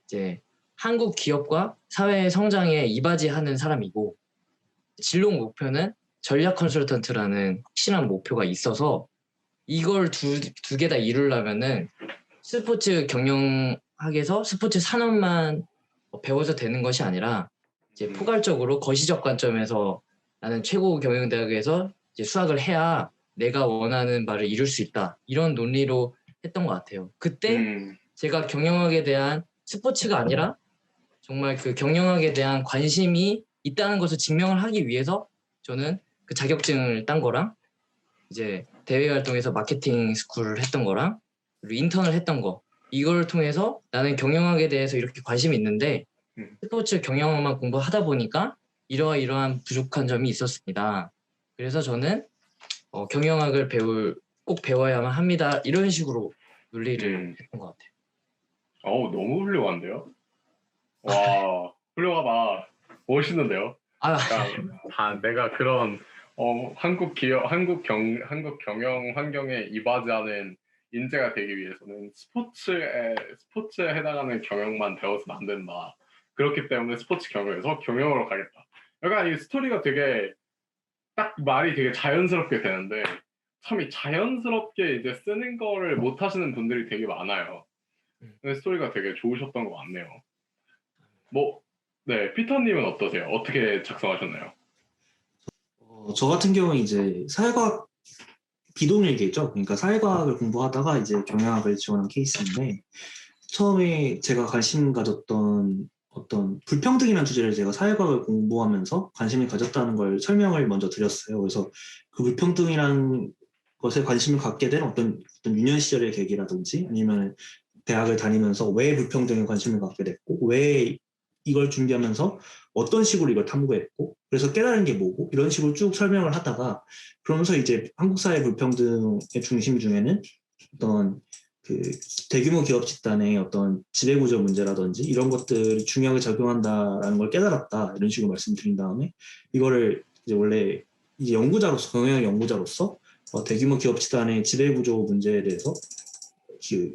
이제 한국 기업과 사회 성장에 이바지하는 사람이고 진로 목표는 전략 컨설턴트라는 확실한 목표가 있어서 이걸 두 개 다 이루려면은 스포츠 경영학에서 스포츠 산업만 배워서 되는 것이 아니라 이제 포괄적으로 거시적 관점에서 나는 최고 경영대학에서 이제 수학을 해야 내가 원하는 바를 이룰 수 있다. 이런 논리로 했던 것 같아요. 그때 제가 경영학에 대한 스포츠가 아니라 정말 그 경영학에 대한 관심이 있다는 것을 증명을 하기 위해서 저는 그 자격증을 딴 거랑 이제 대외 활동에서 마케팅 스쿨을 했던 거랑 그리고 인턴을 했던 거 이걸 통해서 나는 경영학에 대해서 이렇게 관심이 있는데 스포츠 경영학만 공부하다 보니까 이러한 부족한 점이 있었습니다. 그래서 저는 경영학을 꼭 배워야만 합니다. 이런 식으로 논리를 했던 것 같아요. 너무 훌륭한데요? 와, 훌륭하다. 멋있는데요? 아, 그러니까 내가 그런 한국 경영 환경에 이바지하는 인재가 되기 위해서는 스포츠에 해당하는 경영만 배워서는 안 된다. 그렇기 때문에 스포츠 경영에서 경영으로 가겠다. 약간 이 스토리가 되게 딱 말이 되게 자연스럽게 되는데 참 이 자연스럽게 이제 쓰는 거를 못 하시는 분들이 되게 많아요. 근데 스토리가 되게 좋으셨던 것 같네요. 뭐, 네, 피터님은 어떠세요? 어떻게 작성하셨나요? 저 같은 경우는 이제 사회과학 비동일계죠. 그러니까 사회과학을 공부하다가 이제 경영학을 지원한 케이스인데 처음에 제가 관심 가졌던 어떤 불평등이라는 주제를 제가 사회과학을 공부하면서 관심을 가졌다는 걸 설명을 먼저 드렸어요. 그래서 그 불평등이라는 것에 관심을 갖게 된 어떤 유년 시절의 계기라든지 아니면 대학을 다니면서 왜 불평등에 관심을 갖게 됐고 왜 이걸 준비하면서 어떤 식으로 이걸 탐구했고 그래서 깨달은 게 뭐고 이런 식으로 쭉 설명을 하다가 그러면서 이제 한국 사회 불평등의 중심 중에는 어떤 그 대규모 기업 집단의 어떤 지배구조 문제라든지 이런 것들이 중요하게 작용한다라는 걸 깨달았다 이런 식으로 말씀드린 다음에 이거를 이제 원래 이제 연구자로서 경영 연구자로서 대규모 기업 집단의 지배구조 문제에 대해서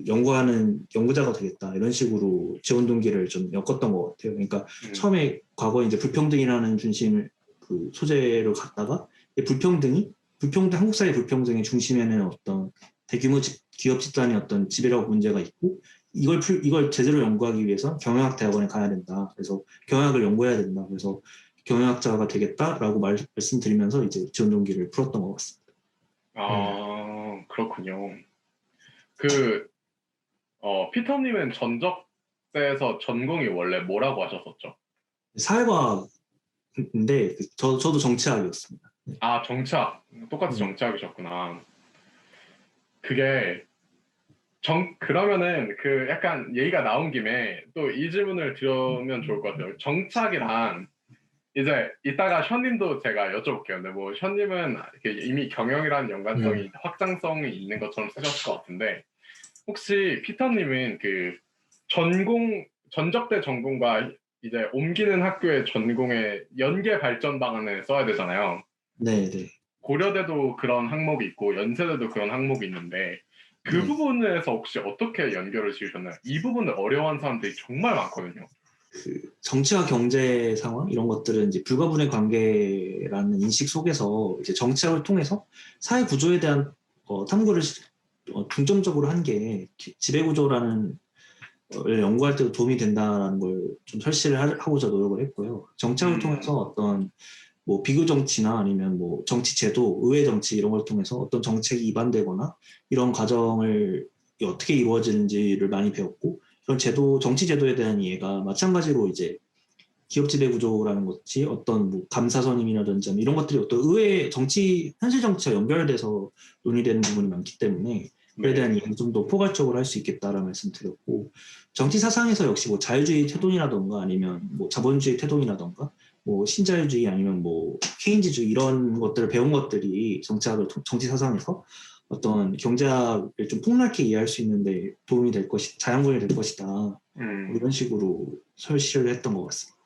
연구하는 연구자가 되겠다 이런 식으로 지원 동기를 좀 엮었던 것 같아요. 그러니까 처음에 과거에 이제 불평등이라는 중심을 그 소재로 갔다가 한국 사회 불평등의 중심에는 어떤 대규모 기업 집단의 어떤 지배력 문제가 있고 이걸 제대로 연구하기 위해서 경영학 대학원에 가야 된다. 그래서 경영학을 연구해야 된다. 그래서 경영학자가 되겠다라고 말씀드리면서 이제 지원 동기를 풀었던 것 같습니다. 그렇군요. 피터님은 전적대에서 전공이 원래 뭐라고 하셨었죠? 사회과학인데 저도 정치학이었습니다. 정치학. 똑같이 정치학이셨구나. 그게 그러면은 그 약간 얘기가 나온 김에 또 이 질문을 드리면 좋을 것 같아요. 정착이랑 이제 이따가 션님도 제가 여쭤볼게요. 근데 뭐 션님은 이미 경영이라는 연관성이 확장성이 있는 것처럼 쓰셨을 것 같은데 혹시 피터님은 그 전적대 전공과 이제 옮기는 학교의 전공에 연계 발전 방안을 써야 되잖아요. 네, 네. 고려대도 그런 항목이 있고 연세대도 그런 항목이 있는데 그 네. 부분에서 혹시 어떻게 연결을 지으셨나요? 이 부분을 어려워하는 사람들이 정말 많거든요. 그 정치와 경제 상황 이런 것들은 이제 불가분의 관계라는 인식 속에서 이제 정치학을 통해서 사회 구조에 대한 탐구를 중점적으로 한 게 지배구조라는 걸 연구할 때도 도움이 된다는 걸 좀 설치를 하고자 노력을 했고요. 정치학을 통해서 어떤 뭐 비교 정치나 아니면 뭐 정치 제도, 의회 정치 이런 걸 통해서 어떤 정책이 입안되거나 이런 과정을 어떻게 이루어지는지를 많이 배웠고 이런 제도, 정치 제도에 대한 이해가 마찬가지로 이제 기업 지배 구조라는 것이 어떤 뭐 감사 선임이라든지 이런 것들이 어떤 의회 정치, 현실 정치와 연결돼서 논의되는 부분이 많기 때문에 그에 대한 네. 이해를 좀 더 포괄적으로 할 수 있겠다라는 말씀드렸고 정치 사상에서 역시 뭐 자유주의 태동이라던가 아니면 뭐 자본주의 태동이라던가 뭐 신자유주의 아니면 뭐 케인즈주의 이런 것들을 배운 것들이 정치 사상에서 어떤 경제학을 좀 폭넓게 이해할 수 있는데 도움이 될 것이 자양분이 될 것이다. 뭐 이런 식으로 설치를 했던 것 같습니다.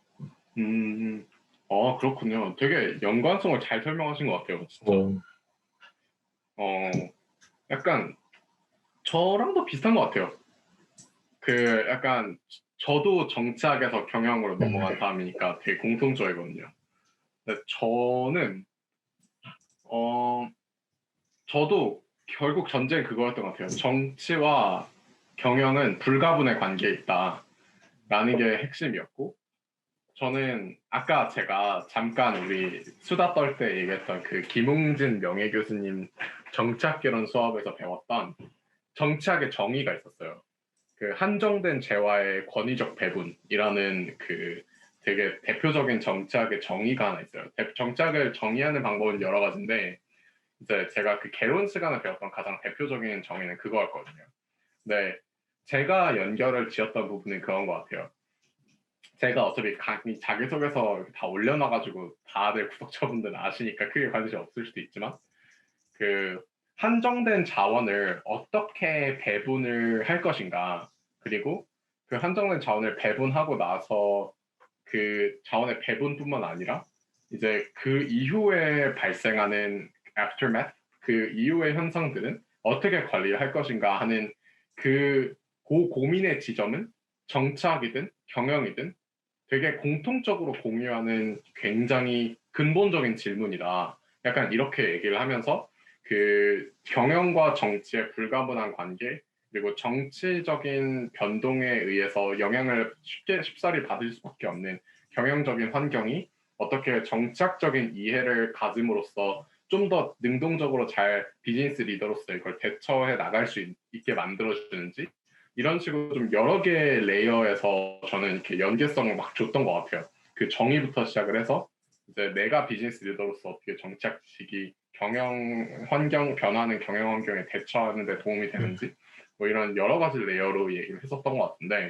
그렇군요. 되게 연관성을 잘 설명하신 것 같아요, 진짜. 약간 저랑도 비슷한 것 같아요. 그 약간 저도 정치학에서 경영으로 넘어간 사람이니까 되게 공통적이거든요. 근데 저도 결국 전제는 그거였던 것 같아요. 정치와 경영은 불가분의 관계에 있다라는 게 핵심이었고 저는 아까 제가 잠깐 우리 수다 떨 때 얘기했던 그 김웅진 명예교수님 정치학개론 수업에서 배웠던 정치학의 정의가 있었어요. 그 한정된 재화의 권위적 배분이라는 그 되게 대표적인 정치학의 정의가 하나 있어요. 정치학을 정의하는 방법은 여러 가지인데 이제 제가 그 개론 시간에 배웠던 가장 대표적인 정의는 그거였거든요. 네, 제가 연결을 지었던 부분은 그런 것 같아요. 제가 어차피 자기소개서 다 올려놔가지고 다들 구독자분들은 아시니까 크게 관심이 없을 수도 있지만 그 한정된 자원을 어떻게 배분을 할 것인가 그리고 그 한정된 자원을 배분하고 나서 그 자원의 배분뿐만 아니라 이제 그 이후에 발생하는 aftermath 그 이후의 현상들은 어떻게 관리를 할 것인가 하는 그 고민의 지점은 정치학이든 경영이든 되게 공통적으로 공유하는 굉장히 근본적인 질문이다. 약간 이렇게 얘기를 하면서 그 경영과 정치의 불가분한 관계 그리고 정치적인 변동에 의해서 영향을 쉽사리 받을 수밖에 없는 경영적인 환경이 어떻게 정치학적인 이해를 가짐으로써 좀 더 능동적으로 잘 비즈니스 리더로서 이걸 대처해 나갈 수 있게 만들어주는지 이런 식으로 좀 여러 개의 레이어에서 저는 이렇게 연계성을 막 줬던 것 같아요. 그 정의부터 시작을 해서 이제 내가 비즈니스 리더로서 어떻게 정책 지식이 경영 환경 변화하는 경영 환경에 대처하는 데 도움이 되는지 뭐 이런 여러 가지 레이어로 얘기를 했었던 것 같은데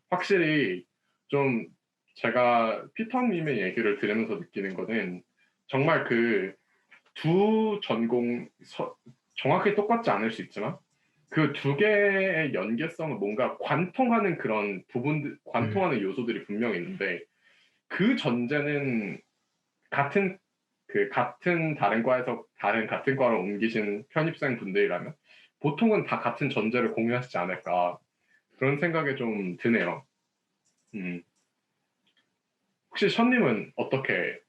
확실히 좀 제가 피터님의 얘기를 들으면서 느끼는 거는 정말 그 두 전공 정확히 똑같지 않을 수 있지만 그 두 개의 연계성은 뭔가 관통하는 그런 부분들, 관통하는 요소들이 분명히 있는데 그 전제는 같은 다른 과에서 같은 과로 옮기신 편입생 분들이라면 보통은 다 같은 전제를 공유하시지 않을까 그런 생각이 좀 드네요. 혹시 션님은 어떻게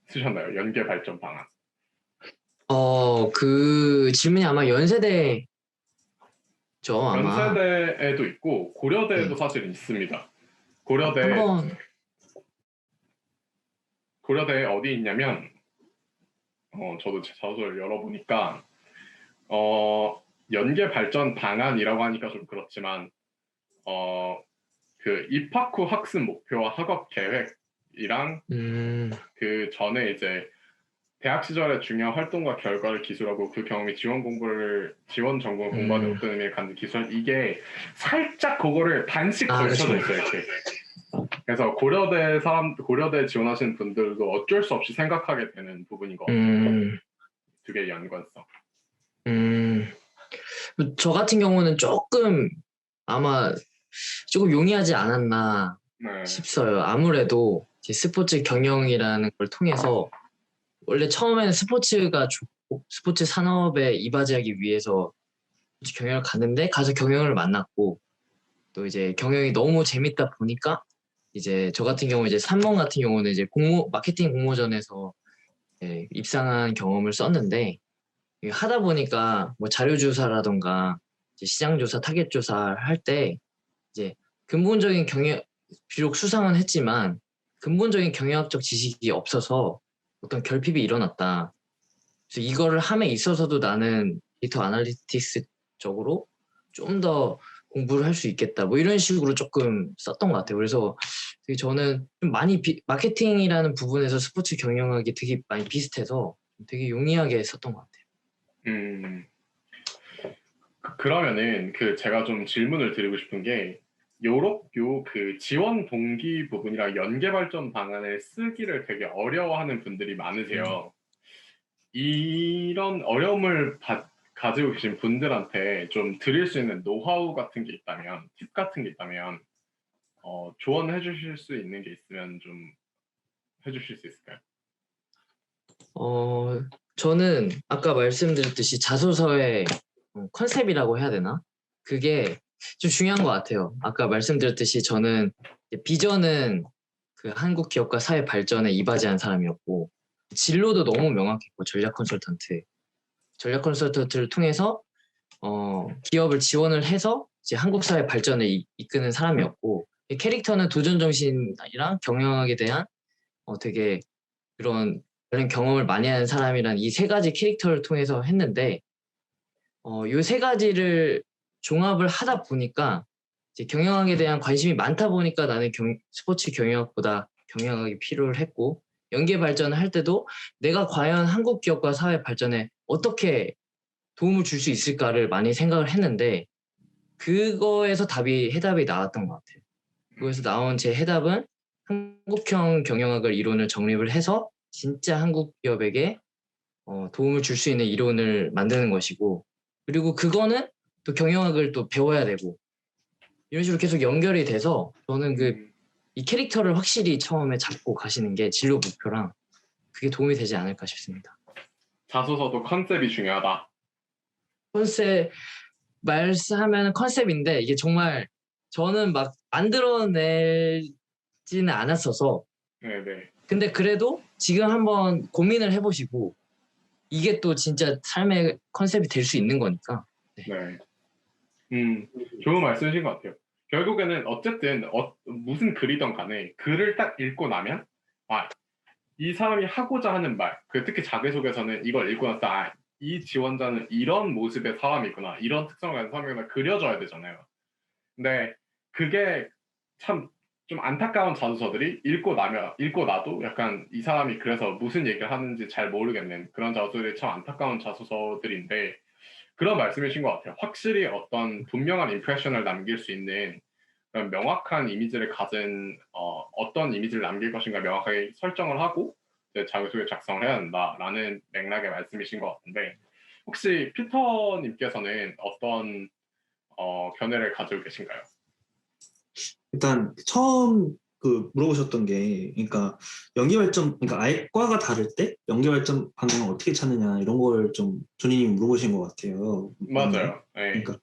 쓰셨나요? 연계 발전 방안. 그 질문이 아마 연세대죠, 아마. 연세대에도 있고 고려대에도 네. 사실 있습니다. 한번 고려대에 어디 있냐면 저도 제 자소를 열어보니까 연계 발전 방안이라고 하니까 좀 그렇지만 그 입학 후 학습 목표와 학업 계획이랑 그 전에 이제 대학 시절의 중요한 활동과 결과를 기술하고 그 경험이 지원 전공을 공부하는 어떤 의미를 갖는 기술 이게 살짝 그거를 반씩 걸쳐져 있어요. 이렇게. 그래서 고려대 지원하시는 분들도 어쩔 수 없이 생각하게 되는 부분인 것 같아요. 두 개의 연관성. 저 같은 경우는 조금 아마 조금 용이하지 않았나. 네. 쉽어요. 아무래도 이제 스포츠 경영이라는 걸 통해서 원래 처음에는 스포츠가 좋고 스포츠 산업에 이바지하기 위해서 스포츠 경영을 갔는데 가서 경영을 만났고 또 이제 경영이 너무 재밌다 보니까 이제 저 같은 경우 이제 3번 같은 경우는 이제 마케팅 공모전에서 입상한 경험을 썼는데 이게 하다 보니까 뭐 자료조사라던가 이제 시장조사, 타겟조사 할 때 이제 근본적인 경영, 비록 수상은 했지만 근본적인 경영학적 지식이 없어서 어떤 결핍이 일어났다. 그래서 이거를 함에 있어서도 나는 데이터 아날리틱스 쪽으로 좀 더 공부를 할 수 있겠다. 뭐 이런 식으로 조금 썼던 것 같아요. 그래서 되게 저는 좀 많이 마케팅이라는 부분에서 스포츠 경영학이 되게 많이 비슷해서 되게 용이하게 썼던 것 같아요. 그러면은 그 제가 좀 질문을 드리고 싶은 게 그 지원 동기 부분이랑 연계 발전 방안을 쓰기를 되게 어려워하는 분들이 많으세요. 이런 어려움을 가지고 계신 분들한테 좀 드릴 수 있는 노하우 같은 게 있다면, 팁 같은 게 있다면 조언해 주실 수 있는 게 있으면 좀 해주실 수 있을까요? 저는 아까 말씀드렸듯이 자소서의 컨셉이라고 해야 되나? 그게 좀 중요한 것 같아요. 아까 말씀드렸듯이 저는 비전은 그 한국 기업과 사회 발전에 이바지한 사람이었고 진로도 너무 명확했고 전략 컨설턴트를 통해서 기업을 지원을 해서 이제 한국 사회 발전을 이끄는 사람이었고 캐릭터는 도전 정신이랑 경영학에 대한 되게 그런 경험을 많이 하는 사람이란 이 세 가지 캐릭터를 통해서 했는데 이 세 가지를 종합을 하다 보니까 이제 경영학에 대한 관심이 많다 보니까 나는 스포츠 경영학보다 경영학이 필요했고 연계 발전을 할 때도 내가 과연 한국 기업과 사회 발전에 어떻게 도움을 줄 수 있을까를 많이 생각을 했는데 그거에서 해답이 나왔던 것 같아요. 그거에서 나온 제 해답은 한국형 경영학을 이론을 정립을 해서 진짜 한국 기업에게 도움을 줄 수 있는 이론을 만드는 것이고 그리고 그거는 또 경영학을 또 배워야 되고 이런 식으로 계속 연결이 돼서 저는 이 캐릭터를 확실히 처음에 잡고 가시는 게 진로 목표랑 그게 도움이 되지 않을까 싶습니다. 자소서도 컨셉이 중요하다. 컨셉 말하면 컨셉인데 이게 정말 저는 막 만들어내지는 않았어서 네네. 근데 그래도 지금 한번 고민을 해보시고 이게 또 진짜 삶의 컨셉이 될 수 있는 거니까. 네. 좋은 말씀이신 것 같아요. 결국에는 어쨌든 무슨 글이든 간에 글을 딱 읽고 나면 이 사람이 하고자 하는 말, 특히 자기소개서는 이걸 읽고 나서 이 지원자는 이런 모습의 사람이구나, 이런 특성을 가진 사람이구나 그려져야 되잖아요. 근데 그게 참 좀 안타까운 자소서들이 읽고 나도 약간 이 사람이 그래서 무슨 얘기를 하는지 잘 모르겠는 그런 자소서들이 참 안타까운 자소서들인데 그런 말씀이신 것 같아요. 확실히 어떤 분명한 임프레션을 남길 수 있는 그런 명확한 이미지를 가진 어떤 이미지를 남길 것인가 명확하게 설정을 하고 자기소개 작성을 해야 된다라는 맥락의 말씀이신 것 같은데 혹시 피터님께서는 어떤 견해를 가지고 계신가요? 일단 처음 그 물어보셨던 게, 그러니까 연계 발전, 그러니까 아예 과가 다를 때 연계 발전 방향을 어떻게 찾느냐 이런 걸 좀 존이님이 물어보신 것 같아요. 맞아요. 네. 그러니까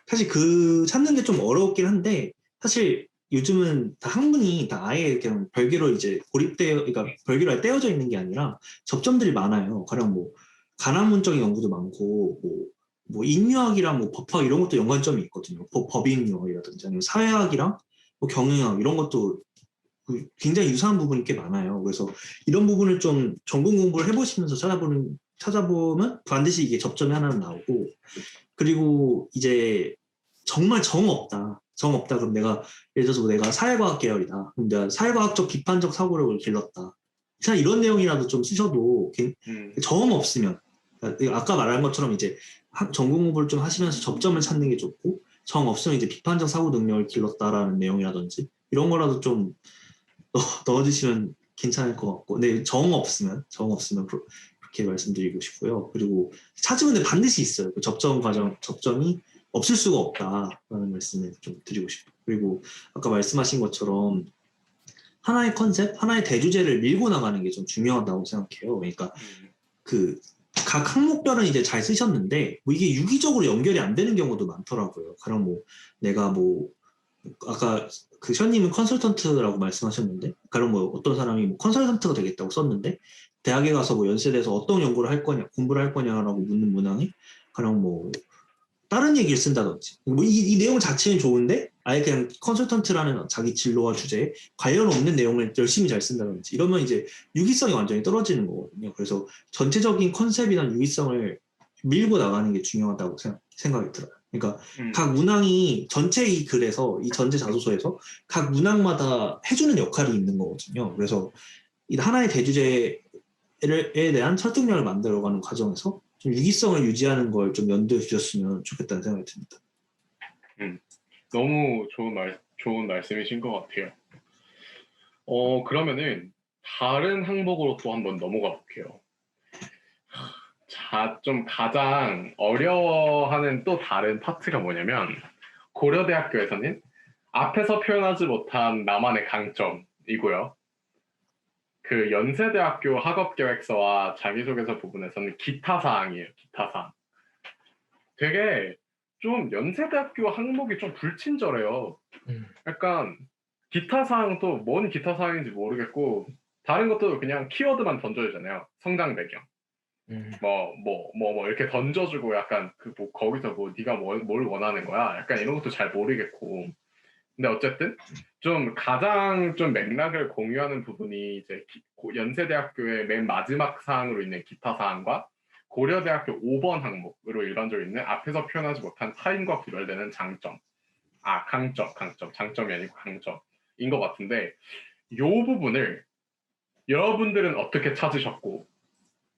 사실 그 찾는 게 좀 어렵긴 한데 사실 요즘은 다 학문이 다 아예 그냥 별개로 이제 그러니까 별개로 떼어져 있는 게 아니라 접점들이 많아요. 가령 뭐 가나문적인 연구도 많고 뭐 인류학이랑 뭐 법학 이런 것도 연관점이 있거든요. 법인유학이라든지 아니면 사회학이랑 뭐 경영학 이런 것도 굉장히 유사한 부분이 꽤 많아요. 그래서 이런 부분을 좀 전공 공부를 해보시면서 찾아보면 반드시 이게 접점이 하나는 나오고 그리고 이제 정말 정 없다. 그럼 예를 들어서 내가 사회과학 계열이다. 그럼 내가 사회과학적 비판적 사고력을 길렀다. 그냥 이런 내용이라도 좀 쓰셔도 정 없으면 아까 말한 것처럼 이제 전공 공부를 좀 하시면서 접점을 찾는 게 좋고 정 없으면 이제 비판적 사고 능력을 길렀다라는 내용이라든지 이런 거라도 좀 넣어주시면 괜찮을 것 같고, 네, 정 없으면 그렇게 말씀드리고 싶고요. 그리고 찾으면 반드시 있어요. 그 접점이 없을 수가 없다라는 말씀을 좀 드리고 싶어요. 그리고 아까 말씀하신 것처럼 하나의 컨셉, 하나의 대주제를 밀고 나가는 게 좀 중요하다고 생각해요. 그러니까 그 각 항목별은 이제 잘 쓰셨는데 뭐 이게 유기적으로 연결이 안 되는 경우도 많더라고요. 그럼 뭐 내가 뭐 아까 그 션님은 컨설턴트라고 말씀하셨는데 그럼 뭐 어떤 사람이 뭐 컨설턴트가 되겠다고 썼는데 대학에 가서 뭐 연세대에서 어떤 연구를 할 거냐, 공부를 할 거냐라고 묻는 문항에 그럼 뭐 다른 얘기를 쓴다든지 뭐 이 내용 자체는 좋은데 아예 그냥 컨설턴트라는 자기 진로와 주제에 관련 없는 내용을 열심히 잘 쓴다든지 이러면 이제 유기성이 완전히 떨어지는 거거든요. 그래서 전체적인 컨셉이나 유기성을 밀고 나가는 게 중요하다고 생각이 들어요. 그러니까 각 문항이 전체 이 글에서 이 전체 자소서에서 각 문항마다 해주는 역할이 있는 거거든요. 그래서 이 하나의 대주제에 대한 설득력을 만들어가는 과정에서 좀 유기성을 유지하는 걸 좀 염두에 두셨으면 좋겠다는 생각이 듭니다. 너무 좋은 말씀이신 것 같아요. 그러면은 다른 항목으로 또 한번 넘어가 볼게요. 좀 가장 어려워하는 또 다른 파트가 뭐냐면 고려대학교에서는 앞에서 표현하지 못한 나만의 강점이고요. 그 연세대학교 학업계획서와 자기소개서 부분에서는 기타 사항이에요. 기타 사항. 되게 좀 연세대학교 항목이 좀 불친절해요. 약간 기타 사항도 뭔 기타 사항인지 모르겠고 다른 것도 그냥 키워드만 던져주잖아요. 성장 배경. 이렇게 던져주고 약간 거기서 네가 뭘 원하는 거야? 약간 이런 것도 잘 모르겠고. 근데 어쨌든 좀 가장 좀 맥락을 공유하는 부분이 이제 연세대학교의 맨 마지막 사항으로 있는 기타 사항과 고려대학교 5번 항목으로 일반적으로 있는 앞에서 표현하지 못한 타인과 구별되는 장점. 장점이 아니고 강점인 것 같은데 이 부분을 여러분들은 어떻게 찾으셨고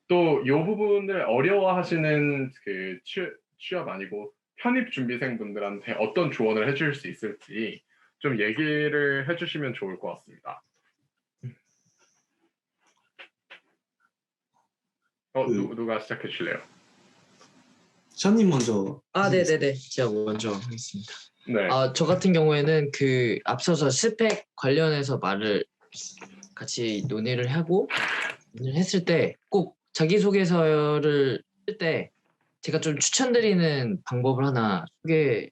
또 이 부분을 어려워하시는 그 취업 아니고 편입 준비생분들한테 어떤 조언을 해줄 수 있을지 좀 얘기를 해주시면 좋을 것 같습니다. 누가 시작해 주실래요? 션님 먼저. 네네네. 제가 먼저 하겠습니다. 네. 저 같은 경우에는 그 앞서서 스펙 관련해서 말을 같이 논의를 했을 때 꼭 자기소개서를 쓸 때 제가 좀 추천드리는 방법을 하나를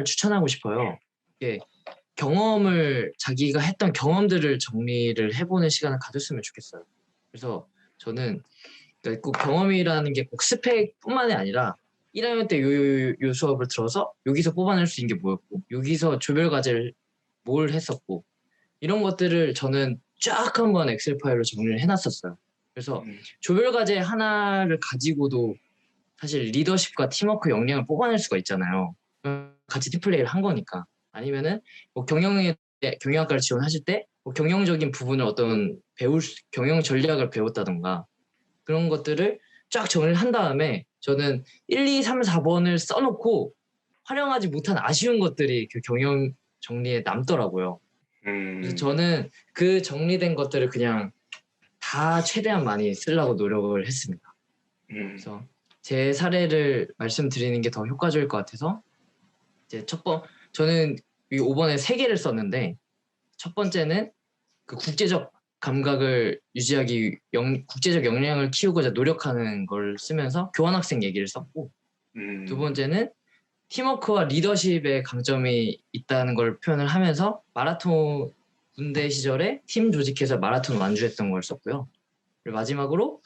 추천하고 싶어요. 이게 자기가 했던 경험들을 정리를 해보는 시간을 가졌으면 좋겠어요. 그래서 저는 그러니까 꼭 경험이라는 게 꼭 스펙뿐만이 아니라 1학년 때 요 수업을 들어서 여기서 뽑아낼 수 있는 게 뭐였고 여기서 조별과제를 뭘 했었고 이런 것들을 저는 쫙 한번 엑셀 파일로 정리를 해놨었어요. 그래서 조별과제 하나를 가지고도 사실 리더십과 팀워크 역량을 뽑아낼 수가 있잖아요. 같이 팀플레이를 한 거니까. 아니면은 뭐 경영학과를 지원하실 때 뭐 경영적인 부분을 경영 전략을 배웠다던가 그런 것들을 쫙 정리를 한 다음에 저는 1, 2, 3, 4번을 써놓고 활용하지 못한 아쉬운 것들이 그 경영 정리에 남더라고요. 그래서 저는 그 정리된 것들을 그냥 다 최대한 많이 쓰려고 노력을 했습니다. 그래서 제 사례를 말씀드리는 게 더 효과적일 것 같아서 이제 저는 이 5번에 3개를 썼는데 첫 번째는 그 국제적 감각을 유지하기 국제적 역량을 키우고자 노력하는 걸 쓰면서 교환학생 얘기를 썼고 두 번째는 팀워크와 리더십의 강점이 있다는 걸 표현을 하면서 마라톤 군대 시절에 팀 조직해서 마라톤 완주했던 걸 썼고요. 그리고 마지막으로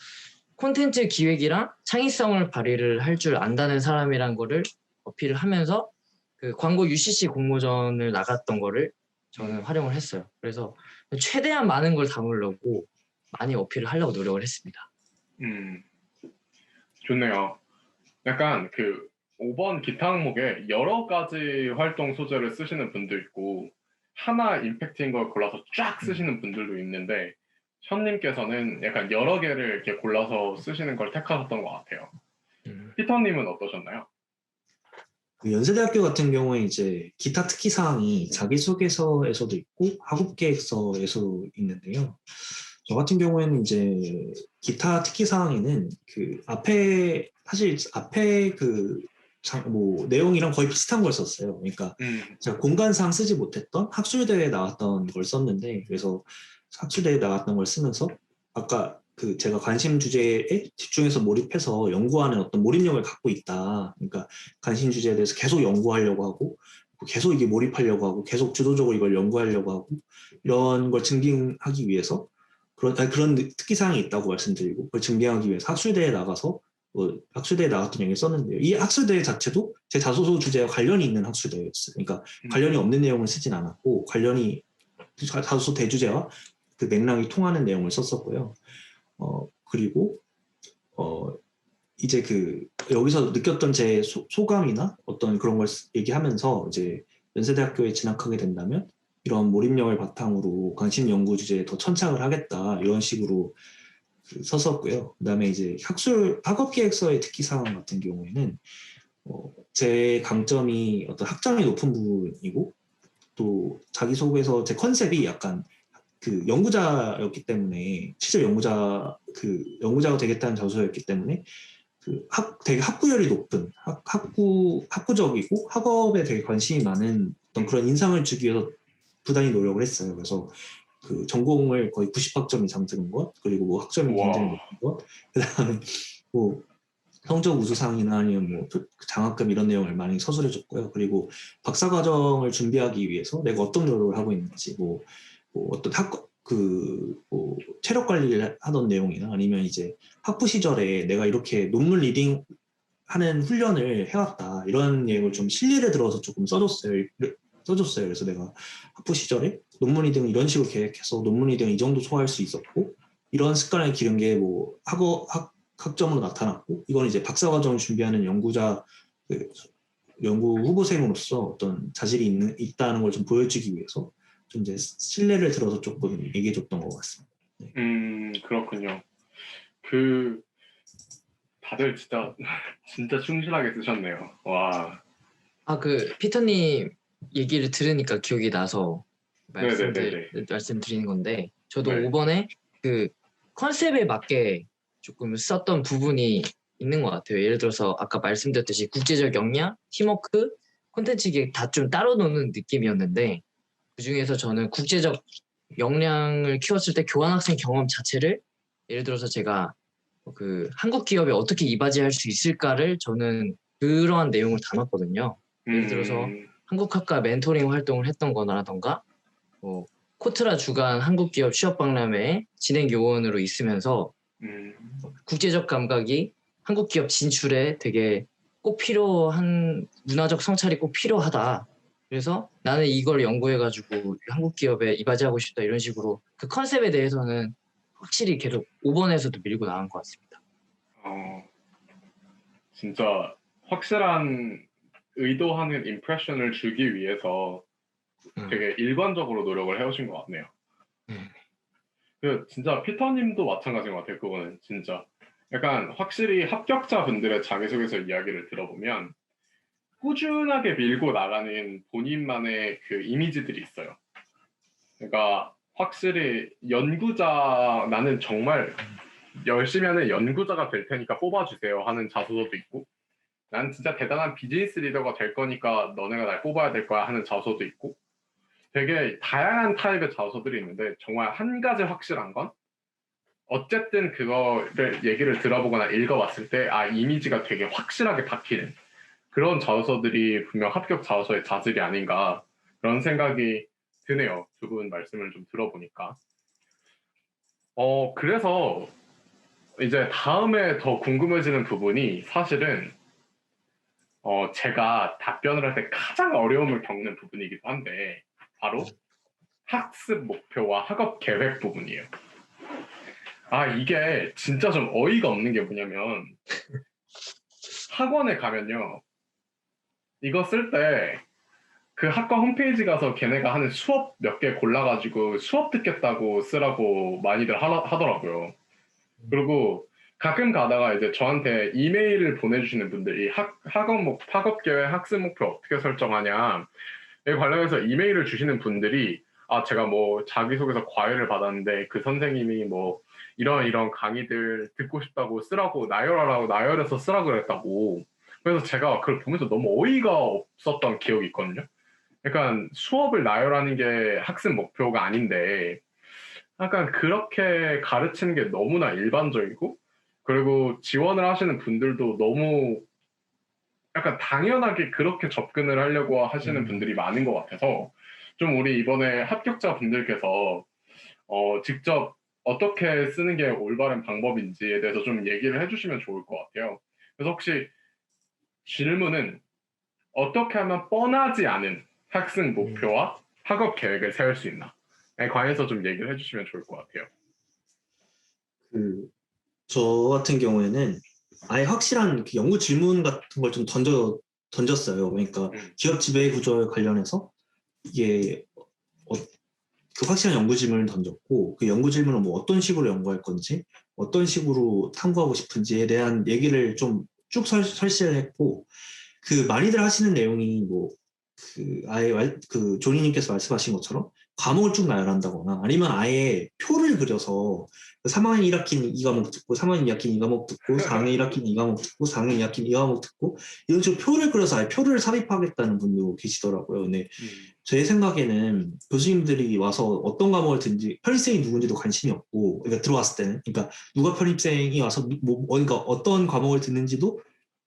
콘텐츠 기획이랑 창의성을 발휘를 할 줄 안다는 사람이란 거를 어필을 하면서 그 광고 UCC 공모전을 나갔던 거를 저는 활용을 했어요. 그래서 최대한 많은 걸 담으려고 많이 어필을 하려고 노력을 했습니다. 좋네요. 약간 그 5번 기타 항목에 여러 가지 활동 소재를 쓰시는 분도 있고 하나 임팩트인 걸 골라서 쫙 쓰시는 분들도 있는데 션님께서는 약간 여러 개를 이렇게 골라서 쓰시는 걸 택하셨던 것 같아요. 피터님은 어떠셨나요? 그 연세대학교 같은 경우에 이제 기타 특기 사항이 자기소개서에서도 있고 학업계획서에서도 있는데요. 저 같은 경우에는 이제 기타 특기 사항에는 사실 앞에 그 뭐 내용이랑 거의 비슷한 걸 썼어요. 그러니까 제가 공간상 쓰지 못했던 학술대회에 나왔던 걸 썼는데, 그래서 학술대회에 나왔던 걸 쓰면서 아까 그 제가 관심 주제에 집중해서 몰입해서 연구하는 어떤 몰입력을 갖고 있다. 그러니까 관심 주제에 대해서 계속 연구하려고 하고 계속 이게 몰입하려고 하고 계속 주도적으로 이걸 연구하려고 하고 이런 걸 증빙하기 위해서 그런 특기사항이 있다고 말씀드리고, 그걸 증빙하기 위해서 학술대회에 나가서 학술대회에 나갔던 얘기를 썼는데요. 이 학술대회 자체도 제 자소서 주제와 관련이 있는 학술대회였어요. 그러니까 관련이 없는 내용을 쓰진 않았고 자소서 대주제와 그 맥락이 통하는 내용을 썼었고요. 그리고 이제 여기서 느꼈던 제 소감이나 어떤 그런 걸 얘기하면서 이제 연세대학교에 진학하게 된다면 이런 몰입력을 바탕으로 관심 연구 주제에 더 천착을 하겠다, 이런 식으로 썼었고요. 그다음에 이제 학업기획서의 특기사항 같은 경우에는 제 강점이 어떤 학점이 높은 부분이고, 또 자기소개서 제 컨셉이 약간 연구자였기 때문에, 실제 연구자가 되겠다는 자소서였기 때문에 되게 학구열이 높은 학구적이고 학업에 되게 관심이 많은 어떤 그런 인상을 주기 위해서 부단히 노력을 했어요. 그래서 전공을 거의 90학점 이상 들은 것, 그리고 뭐 학점이 굉장히 높은 것, 그다음에 뭐 성적 우수상이나 아니면 뭐 장학금 이런 내용을 많이 서술해줬고요. 그리고 박사과정을 준비하기 위해서 내가 어떤 노력을 하고 있는지, 뭐 어떤 뭐 체력 관리를 하던 내용이나 아니면 이제 학부 시절에 내가 이렇게 논문 리딩 하는 훈련을 해왔다, 이런 내용을 좀 실례를 들어서 조금 써줬어요. 그래서 내가 학부 시절에 논문 리딩을 이런 식으로 계획해서 논문 리딩을 이 정도 소화할 수 있었고, 이런 습관을 기른 게 뭐 학점으로 나타났고, 이건 이제 박사과정을 준비하는 연구 후보생으로서 어떤 자질이 있다는 걸 좀 보여주기 위해서 좀 이제 신뢰를 들어서 조금 얘기해줬던 것 같습니다. 네. 그렇군요. 다들 진짜 충실하게 쓰셨네요. 와. 피터님 얘기를 들으니까 기억이 나서 네네네네. 말씀드리는 건데, 저도 네. 5번에 컨셉에 맞게 조금 썼던 부분이 있는 것 같아요. 예를 들어서 아까 말씀드렸듯이 국제적 역량, 팀워크, 콘텐츠 기획 다 좀 따로 노는 느낌이었는데, 그중에서 저는 국제적 역량을 키웠을 때 교환학생 경험 자체를, 예를 들어서 제가 한국 기업에 어떻게 이바지할 수 있을까를 저는 그러한 내용을 담았거든요. 예를 들어서 한국학과 멘토링 활동을 했던 거라던가, 코트라 주간 한국기업 취업박람회 진행 요원으로 있으면서 국제적 감각이 한국기업 진출에 되게 꼭 필요한, 문화적 성찰이 꼭 필요하다. 그래서 나는 이걸 연구해가지고 한국 기업에 이바지하고 싶다, 이런 식으로 그 컨셉에 대해서는 확실히 계속 5번에서도 밀고 나간 것 같습니다. 진짜 확실한 의도하는 임프레션을 주기 위해서 되게 일관적으로 노력을 해오신 것 같네요. 진짜 피터님도 마찬가지인 것 같아요. 그거는 진짜 약간 확실히 합격자분들의 자기소개서 이야기를 들어보면 꾸준하게 밀고 나가는 본인만의 이미지들이 있어요. 그러니까 확실히 나는 정말 열심히 하는 연구자가 될 테니까 뽑아주세요 하는 자소서도 있고, 난 진짜 대단한 비즈니스 리더가 될 거니까 너네가 날 뽑아야 될 거야 하는 자소서도 있고, 되게 다양한 타입의 자소서들이 있는데, 정말 한 가지 확실한 건 어쨌든 그거를 얘기를 들어보거나 읽어봤을 때 이미지가 되게 확실하게 박히는 그런 자소서들이 분명 합격 자소서의 자질이 아닌가, 그런 생각이 드네요. 두 분 말씀을 좀 들어보니까. 그래서 이제 다음에 더 궁금해지는 부분이 사실은 제가 답변을 할 때 가장 어려움을 겪는 부분이기도 한데, 바로 학습 목표와 학업 계획 부분이에요. 이게 진짜 좀 어이가 없는 게 뭐냐면, 학원에 가면요, 이거 쓸 때 그 학과 홈페이지 가서 걔네가 하는 수업 몇 개 골라가지고 수업 듣겠다고 쓰라고 많이들 하더라고요. 그리고 가끔 가다가 이제 저한테 이메일을 보내주시는 분들이 학업 계획, 학습 목표 어떻게 설정하냐, 에 관련해서 이메일을 주시는 분들이 제가 뭐 자기소개서 과외를 받았는데 그 선생님이 뭐 이런 강의들 듣고 싶다고 쓰라고 나열해서 쓰라고 그랬다고 그래서 제가 그걸 보면서 너무 어이가 없었던 기억이 있거든요. 약간 수업을 나열하는 게 학습 목표가 아닌데 약간 그렇게 가르치는 게 너무나 일반적이고 그리고 지원을 하시는 분들도 너무 약간 당연하게 그렇게 접근을 하려고 하시는 분들이 많은 것 같아서 좀 우리 이번에 합격자 분들께서 직접 어떻게 쓰는 게 올바른 방법인지에 대해서 좀 얘기를 해주시면 좋을 것 같아요. 그래서 혹시 질문은 어떻게 하면 뻔하지 않은 학습 목표와 학업 계획을 세울 수 있나?에 관해서 좀 얘기를 해주시면 좋을 것 같아요. 저 같은 경우에는 아예 확실한 그 연구 질문 같은 걸 좀 던졌어요. 그러니까 기업 지배 구조에 관련해서 이게 그 확실한 연구 질문을 던졌고 그 연구 질문은 뭐 어떤 식으로 연구할 건지 어떤 식으로 탐구하고 싶은지에 대한 얘기를 좀 쭉 설치를 했고 그 많이들 하시는 내용이 뭐 그 아예 그 조니님께서 말씀하신 것처럼 과목을 쭉 나열한다거나 아니면 아예 표를 그려서 3학년 1학기는 이 과목 듣고 3학년 2학기는 이 과목 듣고 4학년 1학기는 이 과목 듣고 4학년 2학기는 이 과목 듣고 이런 식으로 표를 그려서 아예 표를 삽입하겠다는 분도 계시더라고요. 근데 제 생각에는 교수님들이 와서 어떤 과목을 듣는지 편입생이 누군지도 관심이 없고 그러니까 들어왔을 때는 그러니까 누가 편입생이 와서 그러니까 어떤 과목을 듣는지도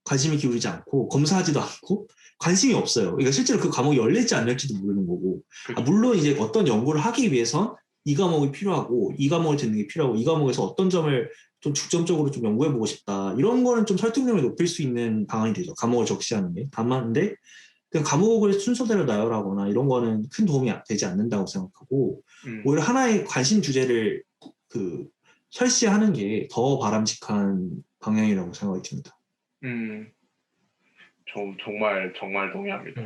관심을 기울이지 않고 검사하지도 않고 관심이 없어요. 그러니까 실제로 그 과목이 열릴지 안 열릴지도 모르는 거고 물론 이제 어떤 연구를 하기 위해선 이 과목이 필요하고 이 과목을 듣는 게 필요하고 이 과목에서 어떤 점을 좀 중점적으로 좀 연구해보고 싶다 이런 거는 좀 설득력을 높일 수 있는 방안이 되죠. 과목을 적시하는 게. 다만 근데 그냥 과목을 순서대로 나열하거나 이런 거는 큰 도움이 되지 않는다고 생각하고 오히려 하나의 관심 주제를 그 설치하는 게 더 바람직한 방향이라고 생각이 듭니다. 정말 동의합니다.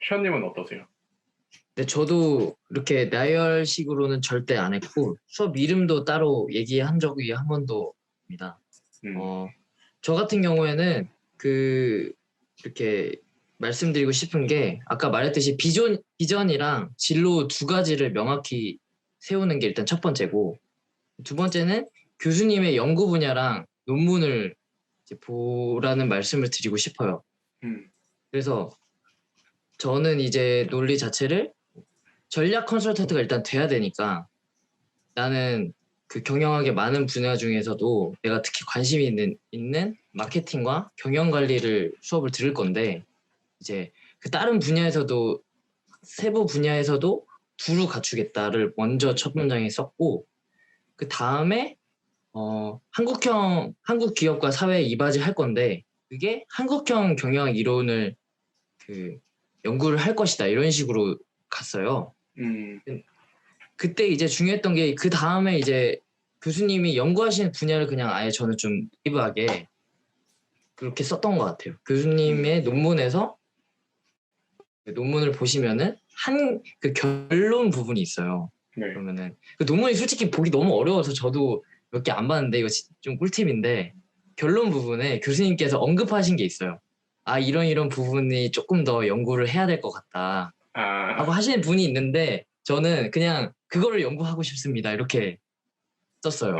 슈아님은 어떠세요? 네, 저도 이렇게 나열식으로는 절대 안 했고 수업 이름도 따로 얘기한 적이 한 번도 없습니다. 저 같은 경우에는 이렇게 말씀드리고 싶은 게 아까 말했듯이 비전이랑 진로 두 가지를 명확히 세우는 게 일단 첫 번째고 두 번째는 교수님의 연구 분야랑 논문을 이제 보라는 말씀을 드리고 싶어요. 그래서 저는 이제 논리 자체를 전략 컨설턴트가 일단 돼야 되니까 나는 그 경영학의 많은 분야 중에서도 내가 특히 관심이 있는 마케팅과 경영 관리를 수업을 들을 건데 이제 그 다른 분야에서도 세부 분야에서도 두루 갖추겠다를 먼저 첫 문장에 썼고 그 다음에 한국 기업과 사회에 이바지할 건데 그게 한국형 경영학 이론을 그 연구를 할 것이다 이런 식으로 갔어요. 그때 이제 중요했던 게 그 다음에 이제 교수님이 연구하시는 분야를 그냥 아예 저는 좀 네이브하게 그렇게 썼던 것 같아요. 교수님의 논문에서 논문을 보시면은 그 결론 부분이 있어요. 네. 그러면은 그 논문이 솔직히 보기 너무 어려워서 저도 몇 개 안 봤는데 이거 좀 꿀팁인데 결론 부분에 교수님께서 언급하신 게 있어요. 아 이런 부분이 조금 더 연구를 해야 될 것 같다 하고 하시는 분이 있는데 저는 그냥 그거를 연구하고 싶습니다 이렇게 썼어요.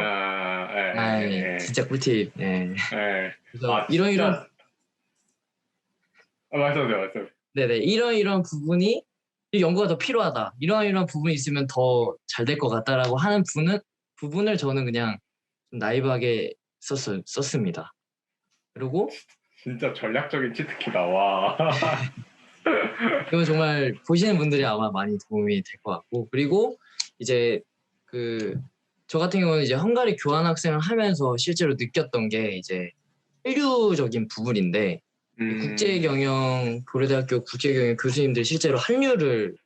진짜 꿀팁. 그래서 진짜. 말씀하세요. 네네 이런 부분이 연구가 더 필요하다. 이런 부분이 있으면 더 잘 될 것 같다라고 하는 부분을 저는 그냥 좀 나이브하게 썼습니다. 그리고 진짜 전략적인 치트키다. 와. 이건 정말 보시는 분들이 아마 많이 도움이 될 것 같고 그리고 이제 저 같은 경우는 이제 헝가리 교환학생을 하면서 실제로 느꼈던 게 이제 한류적인 부분인데 고려대학교 국제경영 교수님들 실제로 한류를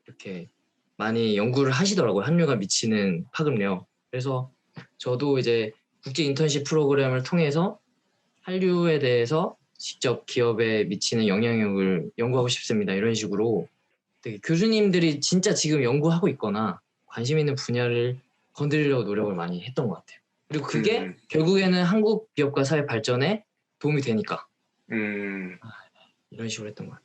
이렇게 많이 연구를 하시더라고요. 한류가 미치는 파급력. 그래서 저도 이제 국제 인턴십 프로그램을 통해서 한류에 대해서 직접 기업에 미치는 영향력을 연구하고 싶습니다. 이런 식으로 되게 교수님들이 진짜 지금 연구하고 있거나 관심 있는 분야를 건드리려고 노력을 많이 했던 것 같아요. 그리고 그게 결국에는 한국 기업과 사회 발전에 도움이 되니까 이런 식으로 했던 것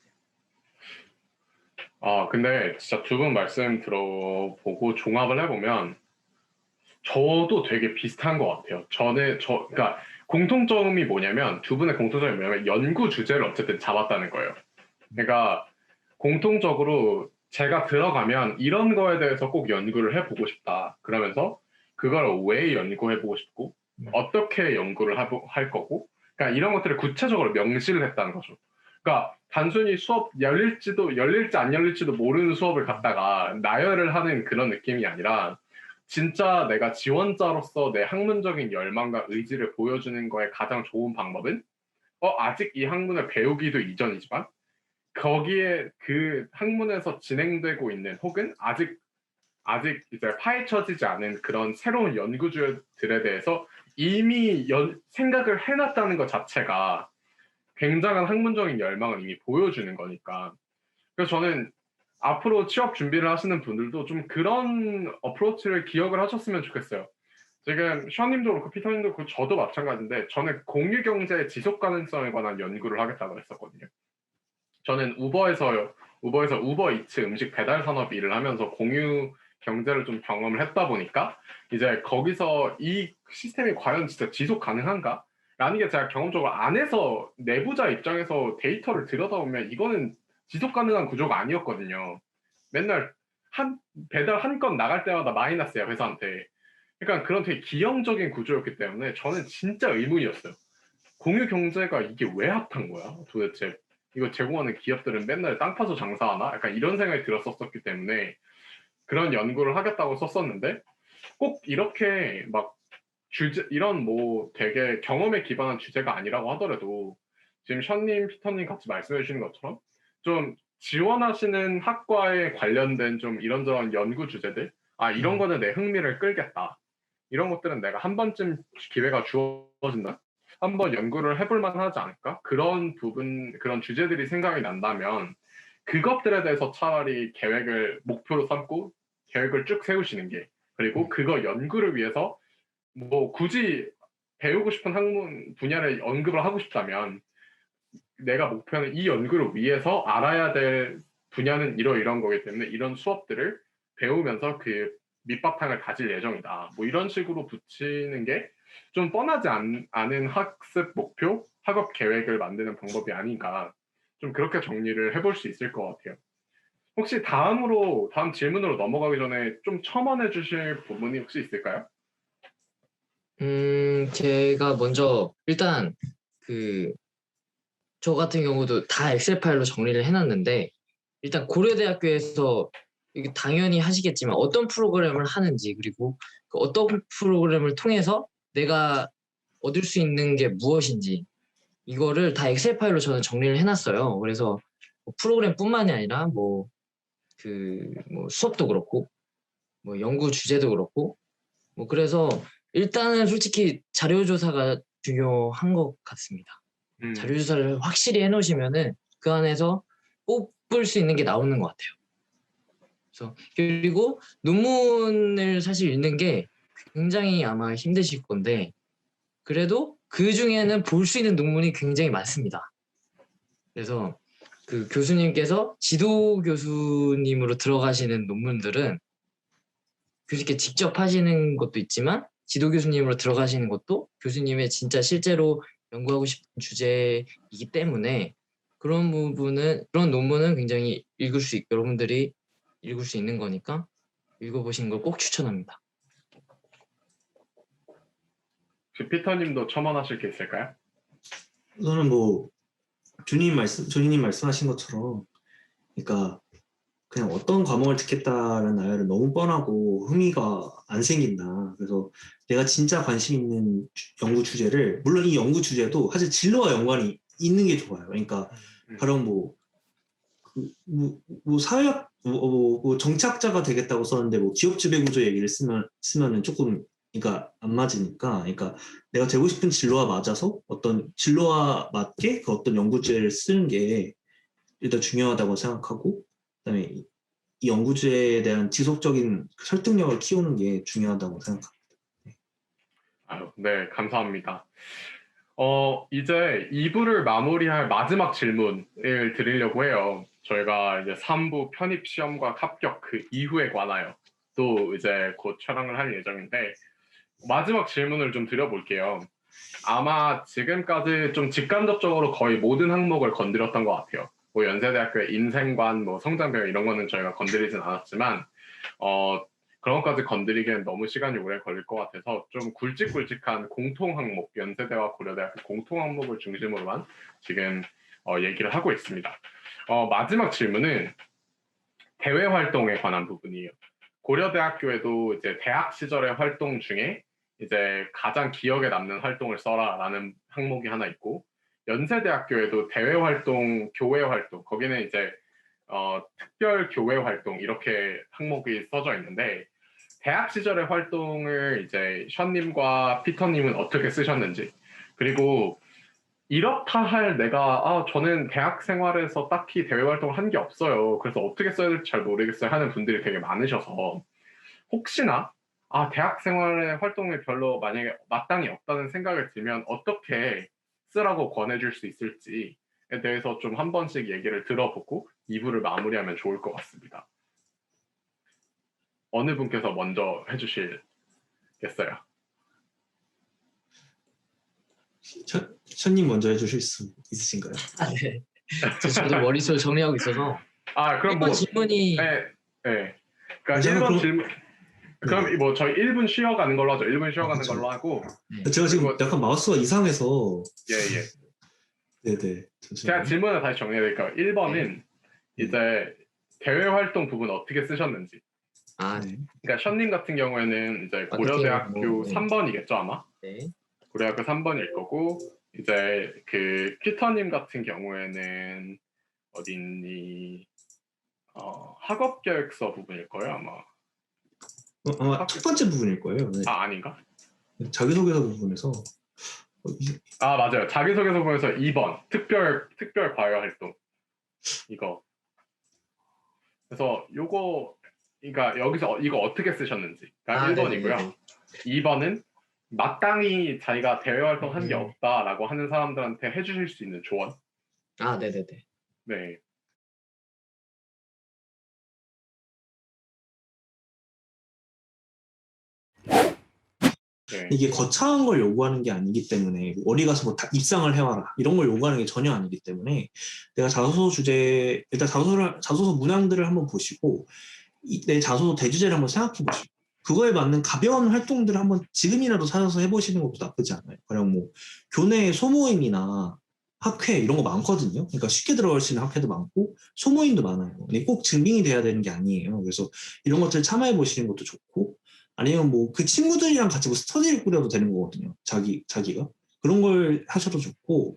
같아요. 근데 진짜 두 분 말씀 들어보고 종합을 해보면 저도 되게 비슷한 것 같아요. 그러니까 공통점이 뭐냐면 두 분의 공통점이 뭐냐면 연구 주제를 어쨌든 잡았다는 거예요. 그러니까 공통적으로 제가 들어가면 이런 거에 대해서 꼭 연구를 해보고 싶다. 그러면서 그걸 왜 연구해보고 싶고 어떻게 연구를 할 거고 그러니까 이런 것들을 구체적으로 명시를 했다는 거죠. 그러니까 단순히 수업 열릴지 안 열릴지도 모르는 수업을 갖다가 나열을 하는 그런 느낌이 아니라 진짜 내가 지원자로서 내 학문적인 열망과 의지를 보여주는 거에 가장 좋은 방법은 아직 이 학문을 배우기도 이전이지만 거기에 그 학문에서 진행되고 있는 혹은 아직 이제 파헤쳐지지 않은 그런 새로운 연구주들에 대해서 이미 생각을 해놨다는 것 자체가 굉장한 학문적인 열망을 이미 보여주는 거니까. 그래서 저는 앞으로 취업 준비를 하시는 분들도 좀 그런 어프로치를 기억을 하셨으면 좋겠어요. 지금 샤님도 그렇고 피터님도 그렇고 저도 마찬가지인데 저는 공유 경제의 지속 가능성에 관한 연구를 하겠다고 했었거든요. 저는 우버에서 우버이츠 음식 배달 산업 일을 하면서 공유 경제를 좀 경험을 했다 보니까 이제 거기서 이 시스템이 과연 진짜 지속 가능한가? 라는 게 제가 경험적으로 안에서 내부자 입장에서 데이터를 들여다보면 이거는 지속 가능한 구조가 아니었거든요. 맨날 배달 한 건 나갈 때마다 마이너스야, 회사한테. 그러니까 그런 되게 기형적인 구조였기 때문에 저는 진짜 의문이었어요. 공유 경제가 이게 왜 핫한 거야? 도대체 이거 제공하는 기업들은 맨날 땅 파서 장사하나? 약간 이런 생각이 들었었기 때문에 그런 연구를 하겠다고 썼었는데 꼭 이렇게 막 이런 뭐 되게 경험에 기반한 주제가 아니라고 하더라도 지금 션님, 피터님 같이 말씀해 주시는 것처럼 좀 지원하시는 학과에 관련된 좀 이런저런 연구 주제들 이런 거는 내 흥미를 끌겠다. 이런 것들은 내가 한 번쯤 기회가 주어진다. 한번 연구를 해볼 만하지 않을까? 그런 부분, 그런 주제들이 생각이 난다면 그것들에 대해서 차라리 목표로 삼고 계획을 쭉 세우시는 게 그리고 그거 연구를 위해서 뭐 굳이 배우고 싶은 학문 분야를 언급을 하고 싶다면 내가 목표는 이 연구를 위해서 알아야 될 분야는 이런 거기 때문에 이런 수업들을 배우면서 그 밑바탕을 다질 예정이다. 뭐 이런 식으로 붙이는 게 좀 뻔하지 않은 학습 목표, 학업 계획을 만드는 방법이 아닌가. 좀 그렇게 정리를 해볼 수 있을 것 같아요. 혹시 다음 질문으로 넘어가기 전에 좀 첨언해 주실 부분이 혹시 있을까요? 제가 먼저 일단 저 같은 경우도 다 엑셀 파일로 정리를 해놨는데 일단 고려대학교에서 이게 당연히 하시겠지만 어떤 프로그램을 하는지 그리고 그 어떤 프로그램을 통해서 내가 얻을 수 있는 게 무엇인지 이거를 다 엑셀 파일로 저는 정리를 해놨어요. 그래서 뭐 프로그램뿐만이 아니라 뭐 수업도 그렇고 뭐 연구 주제도 그렇고 뭐 그래서 일단은 솔직히 자료조사가 중요한 것 같습니다. 자료조사를 확실히 해놓으시면은 그 안에서 뽑을 수 있는 게 나오는 것 같아요. 그리고 논문을 사실 읽는 게 굉장히 아마 힘드실 건데 그래도 그 중에는 볼 수 있는 논문이 굉장히 많습니다. 그래서 그 교수님께서 지도 교수님으로 들어가시는 논문들은 교수님께 직접 하시는 것도 있지만 지도 교수님으로 들어가시는 것도 교수님의 진짜 실제로 연구하고 싶은 주제이기 때문에 그런 논문은 굉장히 여러분들이 읽을 수 있는 거니까 읽어보시는 걸 꼭 추천합니다. 피터님도 첨언하실 게 있을까요? 저는 뭐 조니님 말씀하신 것처럼 그러니까 그냥 어떤 과목을 듣겠다는 나열은 너무 뻔하고 흥미가 안 생긴다. 그래서 내가 진짜 관심 있는 연구 주제를 물론 이 연구 주제도 사실 진로와 연관이 있는 게 좋아요. 그러니까 가령 사회학 정치학자가 되겠다고 썼는데 뭐 기업 지배 구조 얘기를 쓰면은 조금 그러니까 안 맞으니까 그러니까 내가 되고 싶은 진로와 맞아서 어떤 진로와 맞게 그 어떤 연구 주제를 쓰는 게 일단 중요하다고 생각하고 그다음에 이 연구주에 대한 지속적인 설득력을 키우는 게 중요하다고 생각합니다. 네, 감사합니다. 이제 2부를 마무리할 마지막 질문을 드리려고 해요. 저희가 이제 3부 편입 시험과 합격 그 이후에 관하여 또 이제 곧 촬영을 할 예정인데 마지막 질문을 좀 드려볼게요. 아마 지금까지 좀 직간접적으로 거의 모든 항목을 건드렸던 것 같아요. 뭐 연세대학교의 인생관, 뭐 성장배경 이런 거는 저희가 건드리진 않았지만 그런 것까지 건드리기엔 너무 시간이 오래 걸릴 것 같아서 좀 굵직굵직한 공통 항목, 연세대와 고려대학교 공통 항목을 중심으로만 지금 얘기를 하고 있습니다. 마지막 질문은 대외 활동에 관한 부분이에요. 고려대학교에도 이제 대학 시절의 활동 중에 이제 가장 기억에 남는 활동을 써라라는 항목이 하나 있고, 연세대학교에도 대외 활동, 교회 활동, 거기는 이제 특별 교회 활동 이렇게 항목이 써져 있는데, 대학 시절의 활동을 이제 션님과 피터님은 어떻게 쓰셨는지, 그리고 이렇다 할 내가 저는 대학 생활에서 딱히 대외 활동을 한 게 없어요. 그래서 어떻게 써야 될지 잘 모르겠어요 하는 분들이 되게 많으셔서 혹시나 대학 생활의 활동이 별로 만약에 마땅히 없다는 생각을 들면 어떻게 쓰라고 권해줄 수 있을지에 대해서 좀 한 번씩 얘기를 들어보고 2부를 마무리하면 좋을 것 같습니다. 어느 분께서 먼저 해주시겠어요? 션님 먼저 해주실 수 있으신가요? 네. 저도 머릿속을 정리하고 있어서 그럼 뭐 질문이 네. 그러니까 괜찮아요. 1번 그럼- 질문 그럼 뭐 저희 1분 쉬어가는 걸로 하죠. 1분 쉬어가는 그쵸. 걸로 하고 제가 지금 그리고- 약간 마우스가 이상해서 예. 네네. 제가 질문을 다시 정리해드릴까요? 1번은 네. 이제 대외 활동 부분 어떻게 쓰셨는지. 네. 그러니까 션님 같은 경우에는 이제 마케팅 고려대학교 뭐, 네. 3번이겠죠 아마. 네. 고려대학교 3번일 거고 이제 그 피터님 같은 경우에는 어디 있니? 학업계획서 부분일 거예요 아마. 아마 첫 번째 부분일 거예요. 네. 아닌가? 자기소개서 부분에서 맞아요. 자기소개서 부분에서 2번 특별 과외 활동 이거. 그래서 요거 그러니까 여기서 이거 어떻게 쓰셨는지. 그러니까 1번이고요. 네네네. 2번은 마땅히 자기가 대외 활동 한 게 음. 없다라고 하는 사람들한테 해주실 수 있는 조언. 네네네. 네. 네. 이게 거창한 걸 요구하는 게 아니기 때문에 어디 가서 뭐 입상을 해와라 이런 걸 요구하는 게 전혀 아니기 때문에 내가 자소서 주제 일단 자소서 문항들을 한번 보시고 내 자소서 대주제를 한번 생각해 보시고 그거에 맞는 가벼운 활동들을 한번 지금이라도 찾아서 해보시는 것도 나쁘지 않아요. 그냥 뭐 교내 소모임이나 학회 이런 거 많거든요. 그러니까 쉽게 들어갈 수 있는 학회도 많고 소모임도 많아요. 근데 꼭 증빙이 돼야 되는 게 아니에요. 그래서 이런 것들 참여해 보시는 것도 좋고 아니면 뭐 그 친구들이랑 같이 뭐 스터디를 꾸려도 되는 거거든요. 자기가 그런 걸 하셔도 좋고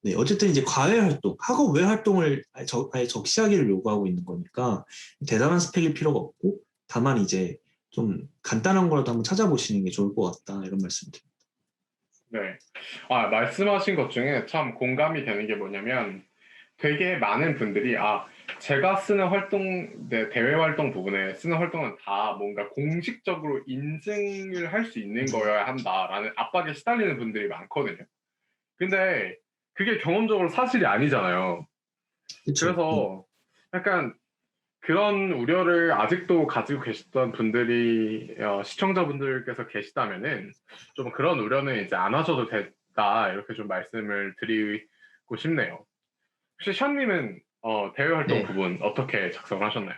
네 어쨌든 이제 과외 활동, 학업 외 활동을 아예 적시하기를 요구하고 있는 거니까 대단한 스펙일 필요가 없고 다만 이제 좀 간단한 거라도 한번 찾아보시는 게 좋을 것 같다 이런 말씀드립니다. 네. 말씀하신 것 중에 참 공감이 되는 게 뭐냐면 되게 많은 분들이 제가 쓰는 활동, 대외 활동 부분에 쓰는 활동은 다 뭔가 공식적으로 인증을 할 수 있는 거여야 한다라는 압박에 시달리는 분들이 많거든요. 근데 그게 경험적으로 사실이 아니잖아요. 그쵸? 그래서 약간 그런 우려를 아직도 가지고 계시던 분들이 시청자분들께서 계시다면은 좀 그런 우려는 이제 안 하셔도 됐다 이렇게 좀 말씀을 드리고 싶네요. 혹시 션님은 대외 활동 네. 부분 어떻게 작성을 하셨나요?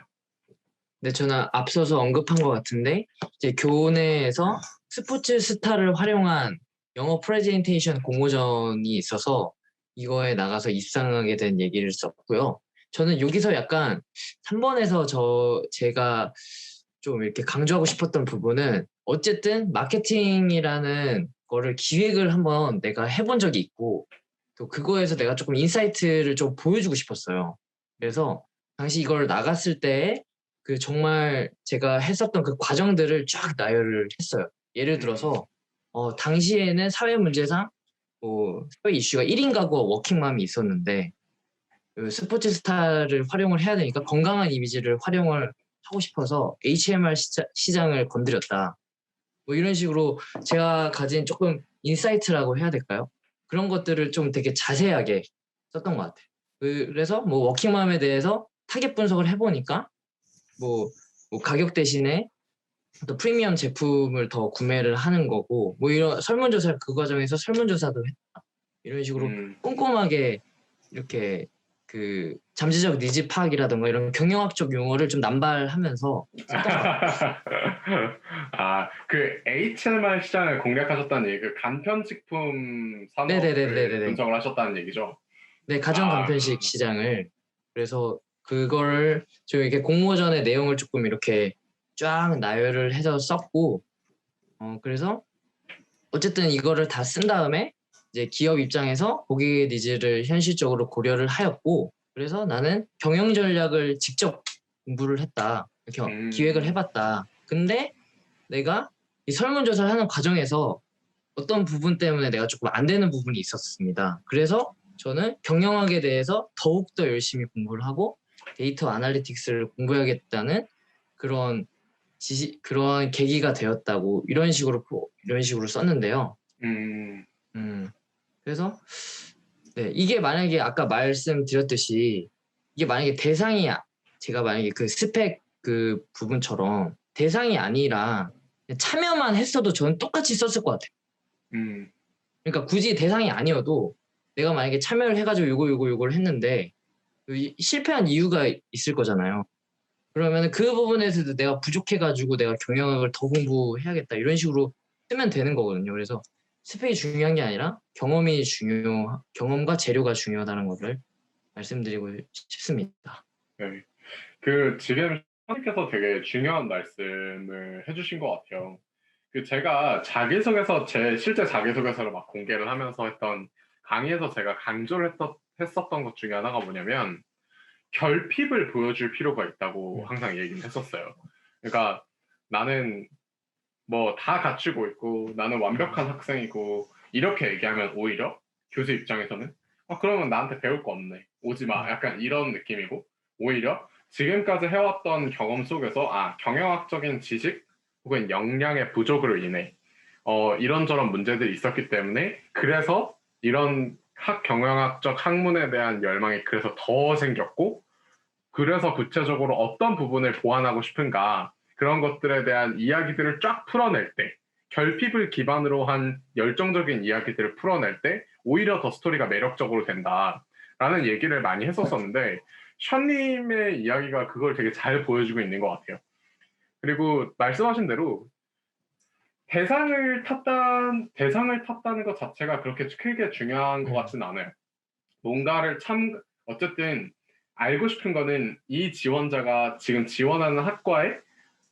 네, 저는 앞서서 언급한 것 같은데 이제 교내에서 스포츠 스타를 활용한 영어 프레젠테이션 공모전이 있어서 이거에 나가서 입상하게 된 얘기를 썼고요. 저는 여기서 약간 3번에서 제가 좀 이렇게 강조하고 싶었던 부분은 어쨌든 마케팅이라는 거를 기획을 한번 내가 해본 적이 있고 또 그거에서 내가 조금 인사이트를 좀 보여주고 싶었어요. 그래서 당시 이걸 나갔을 때 그 정말 제가 했었던 그 과정들을 쫙 나열을 했어요. 예를 들어서 당시에는 사회 문제상 뭐 사회 이슈가 1인 가구와 워킹맘이 있었는데 그 스포츠 스타를 활용을 해야 되니까 건강한 이미지를 활용을 하고 싶어서 HMR 시장을 건드렸다. 뭐 이런 식으로 제가 가진 조금 인사이트라고 해야 될까요? 그런 것들을 좀 되게 자세하게 썼던 것 같아요. 그래서 뭐 워킹맘에 대해서 타겟 분석을 해보니까 뭐 가격 대신에 또 프리미엄 제품을 더 구매를 하는 거고 뭐 이런 설문조사 그 과정에서 설문조사도 했다. 이런 식으로 꼼꼼하게 이렇게 그 잠재적 니즈 파악이라든가 이런 경영학적 용어를 좀 남발하면서 썼던 것 같아요. 아, 그 HMR 시장을 공략하셨다는 얘기, 그 간편식품 산업을 네네네네네. 분석을 하셨다는 얘기죠? 네, 가정 아, 간편식 시장을 그래서 그거를 저 이렇게 공모전의 내용을 조금 이렇게 쫙 나열을 해서 썼고 그래서 어쨌든 이거를 다 쓴 다음에 이제 기업 입장에서 고객의 니즈를 현실적으로 고려를 하였고 그래서 나는 경영 전략을 직접 공부를 했다. 기획을 해봤다. 근데 내가 이 설문조사를 하는 과정에서 어떤 부분 때문에 내가 조금 안 되는 부분이 있었습니다. 그래서 저는 경영학에 대해서 더욱더 열심히 공부를 하고 데이터 아날리틱스를 공부해야겠다는 그런 그런 계기가 되었다고 이런 식으로 썼는데요. 그래서 네, 이게 만약에 아까 말씀드렸듯이 이게 만약에 대상이 제가 만약에 그 스펙 그 부분처럼 대상이 아니라 참여만 했어도 저는 똑같이 썼을 것 같아요. 그러니까 굳이 대상이 아니어도 내가 만약에 참여를 해가지고 요거를 했는데 실패한 이유가 있을 거잖아요. 그러면 그 부분에서도 내가 부족해가지고 내가 경영학을 더 공부해야겠다 이런 식으로 쓰면 되는 거거든요. 그래서 스펙이 중요한 게 아니라 경험과 재료가 중요하다는 것을 말씀드리고 싶습니다. 네. 그 지금 선생님께서 되게 중요한 말씀을 해주신 것 같아요. 그 제가 실제 자기소개서를 막 공개를 하면서 했던 강의에서 제가 강조를 했었던 것 중에 하나가 뭐냐면 결핍을 보여줄 필요가 있다고 항상 얘기를 했었어요. 그러니까 나는 뭐 다 갖추고 있고 나는 완벽한 학생이고 이렇게 얘기하면 오히려 교수 입장에서는 그러면 나한테 배울 거 없네. 오지 마. 약간 이런 느낌이고 오히려 지금까지 해왔던 경험 속에서 경영학적인 지식 혹은 역량의 부족으로 인해 이런저런 문제들이 있었기 때문에 그래서 이런 경영학적 학문에 대한 열망이 그래서 더 생겼고 그래서 구체적으로 어떤 부분을 보완하고 싶은가 그런 것들에 대한 이야기들을 쫙 풀어낼 때 결핍을 기반으로 한 열정적인 이야기들을 풀어낼 때 오히려 더 스토리가 매력적으로 된다라는 얘기를 많이 했었었는데 션님의 이야기가 그걸 되게 잘 보여주고 있는 것 같아요. 그리고 말씀하신 대로 대상을 탔다는 것 자체가 그렇게 크게 중요한 것 같진 않아요. 뭔가를 어쨌든 알고 싶은 거는 이 지원자가 지금 지원하는 학과의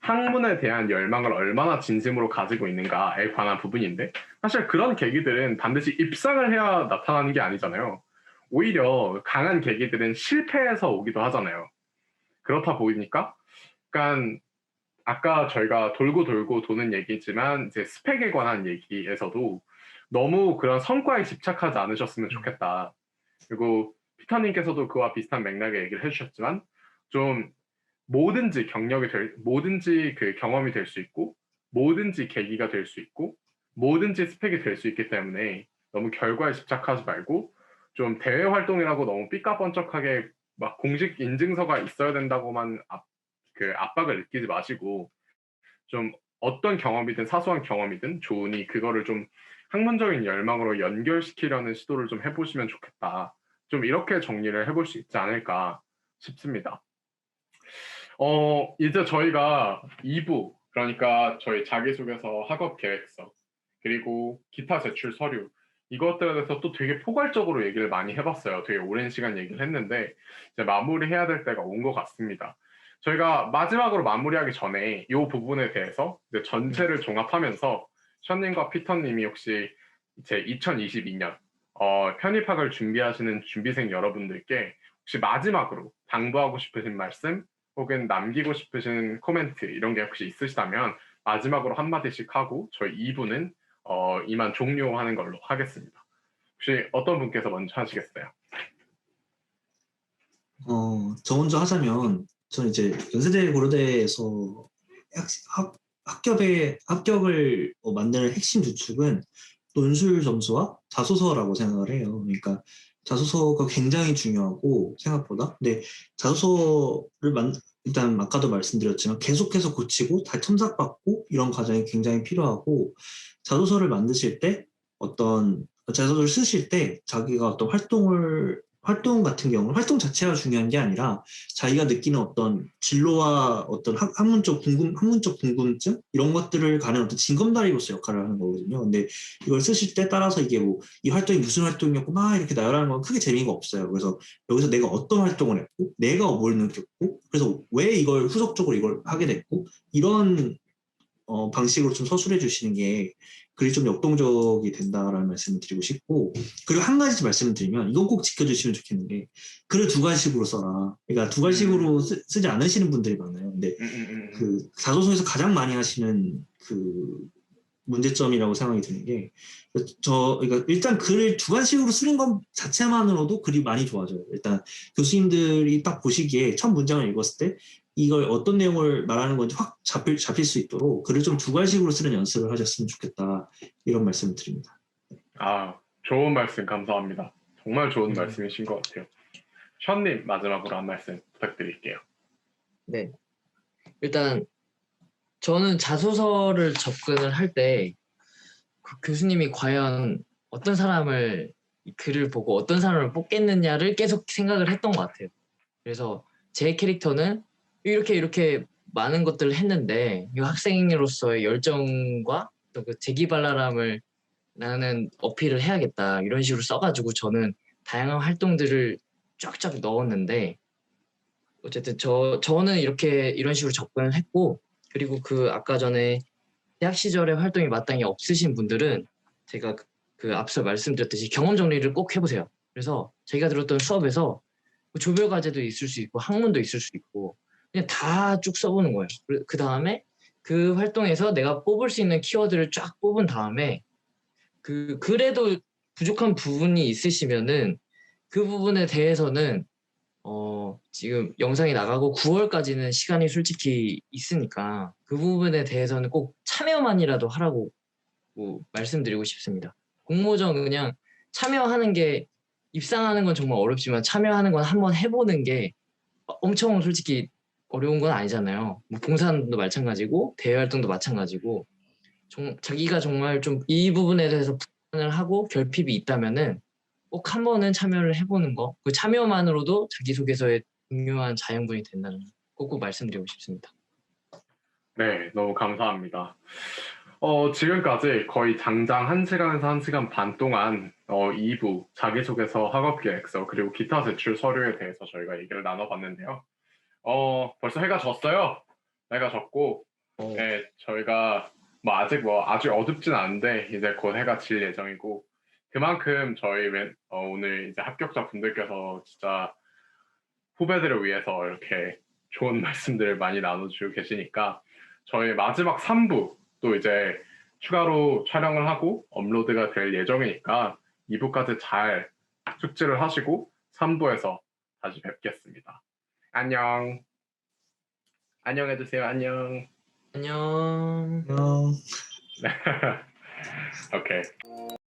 학문에 대한 열망을 얼마나 진심으로 가지고 있는가에 관한 부분인데 사실 그런 계기들은 반드시 입상을 해야 나타나는 게 아니잖아요. 오히려 강한 계기들은 실패해서 오기도 하잖아요. 그렇다 보니까 약간 아까 저희가 돌고 도는 얘기지만 이제 스펙에 관한 얘기에서도 너무 그런 성과에 집착하지 않으셨으면 좋겠다. 그리고 피터님께서도 그와 비슷한 맥락의 얘기를 해주셨지만 좀 뭐든지 뭐든지 그 경험이 될 수 있고 뭐든지 계기가 될 수 있고 뭐든지 스펙이 될 수 있기 때문에 너무 결과에 집착하지 말고 좀 대외 활동이라고 너무 삐까번쩍하게 막 공식 인증서가 있어야 된다고만 압박을 느끼지 마시고 좀 어떤 경험이든 사소한 경험이든 좋으니 그거를 좀 학문적인 열망으로 연결시키려는 시도를 좀 해보시면 좋겠다. 좀 이렇게 정리를 해볼 수 있지 않을까 싶습니다. 이제 저희가 2부, 그러니까 저희 자기소개서, 학업 계획서, 그리고 기타 제출 서류, 이것들에 대해서 또 되게 포괄적으로 얘기를 많이 해봤어요. 되게 오랜 시간 얘기를 했는데, 이제 마무리해야 될 때가 온 것 같습니다. 저희가 마지막으로 마무리하기 전에 이 부분에 대해서 이제 전체를 종합하면서 션님과 피터님이 혹시 이제 2022년 편입학을 준비하시는 준비생 여러분들께 혹시 마지막으로 당부하고 싶으신 말씀 혹은 남기고 싶으신 코멘트 이런 게 혹시 있으시다면 마지막으로 한마디씩 하고 저희 2부는 이만 종료하는 걸로 하겠습니다. 혹시 어떤 분께서 먼저 하시겠어요? 저 먼저 하자면 저는 이제 연세대 고려대에서 합격을 만드는 핵심 주축은 논술 점수와 자소서라고 생각을 해요. 그러니까 자소서가 굉장히 중요하고 생각보다. 근데 자소서를 일단 아까도 말씀드렸지만 계속해서 고치고 다 첨삭받고 이런 과정이 굉장히 필요하고 자소서를 만드실 때 어떤 자소서를 쓰실 때 자기가 어떤 활동 같은 경우는 활동 자체가 중요한 게 아니라 자기가 느끼는 어떤 진로와 어떤 학문적 궁금증 이런 것들을 가는 어떤 징검다리로서 역할을 하는 거거든요. 근데 이걸 쓰실 때 따라서 이게 뭐 이 활동이 무슨 활동이었고 막 이렇게 나열하는 건 크게 재미가 없어요. 그래서 여기서 내가 어떤 활동을 했고 내가 뭘 느꼈고 그래서 왜 이걸 후속적으로 이걸 하게 됐고 이런 방식으로 좀 서술해 주시는 게 글이 좀 역동적이 된다라는 말씀을 드리고 싶고 그리고 한 가지 말씀을 드리면 이건 꼭 지켜주시면 좋겠는 게 글을 두 가지식으로 써라. 그러니까 두 가지식으로 쓰지 않으시는 분들이 많아요. 근데 그 자소서에서 가장 많이 하시는 그 문제점이라고 생각이 드는 게 그러니까 일단 글을 주관식으로 쓰는 것 자체만으로도 글이 많이 좋아져요. 일단 교수님들이 딱 보시기에 첫 문장을 읽었을 때 이걸 어떤 내용을 말하는 건지 확 잡힐 수 있도록 글을 좀 주관식으로 쓰는 연습을 하셨으면 좋겠다 이런 말씀을 드립니다. 아, 좋은 말씀 감사합니다. 정말 좋은 말씀이신 것 같아요. 션님 마지막으로 한 말씀 부탁드릴게요. 네. 일단 저는 자소서를 접근을 할 때 그 교수님이 과연 어떤 사람을 이 글을 보고 어떤 사람을 뽑겠느냐를 계속 생각을 했던 것 같아요. 그래서 제 캐릭터는 이렇게 많은 것들을 했는데 이 학생으로서의 열정과 또 그 재기발랄함을 나는 어필을 해야겠다 이런 식으로 써가지고 저는 다양한 활동들을 쫙쫙 넣었는데 어쨌든 저는 이런 식으로 접근을 했고 그리고 그 아까 전에 대학 시절에 활동이 마땅히 없으신 분들은 제가 그 앞서 말씀드렸듯이 경험 정리를 꼭 해보세요. 그래서 제가 들었던 수업에서 조별 과제도 있을 수 있고 학문도 있을 수 있고 그냥 다 쭉 써보는 거예요. 그 다음에 그 활동에서 내가 뽑을 수 있는 키워드를 쫙 뽑은 다음에 그래도 부족한 부분이 있으시면은 그 부분에 대해서는 지금 영상이 나가고 9월까지는 시간이 솔직히 있으니까 그 부분에 대해서는 꼭 참여만이라도 하라고 말씀드리고 싶습니다. 공모전 그냥 참여하는 게 입상하는 건 정말 어렵지만 참여하는 건 한번 해보는 게 엄청 솔직히 어려운 건 아니잖아요. 뭐 봉사도 마찬가지고 대외 활동도 마찬가지고 자기가 정말 좀 이 부분에 대해서 불안을 하고 결핍이 있다면은 꼭 한 번은 참여를 해보는 거. 그 참여만으로도 자기소개서에 중요한 자양분이 된다는 거 꼭 말씀드리고 싶습니다. 네, 너무 감사합니다. 지금까지 거의 장장 1시간에서 1시간 반 동안 2부 자기소개서, 학업계획서, 그리고 기타 제출 서류에 대해서 저희가 얘기를 나눠봤는데요. 벌써 해가 졌어요. 해가 졌고, 네, 저희가 아직 아주 어둡진 않은데 이제 곧 해가 질 예정이고 그만큼 저희 오늘 이제 합격자 분들께서 진짜 후배들을 위해서 이렇게 좋은 말씀들을 많이 나눠주고 계시니까 저희 마지막 3부 또 이제 추가로 촬영을 하고 업로드가 될 예정이니까 2부까지 잘 숙지를 하시고 3부에서 다시 뵙겠습니다. 안녕. 안녕해주세요. 안녕. 안녕. 안녕. 오케이.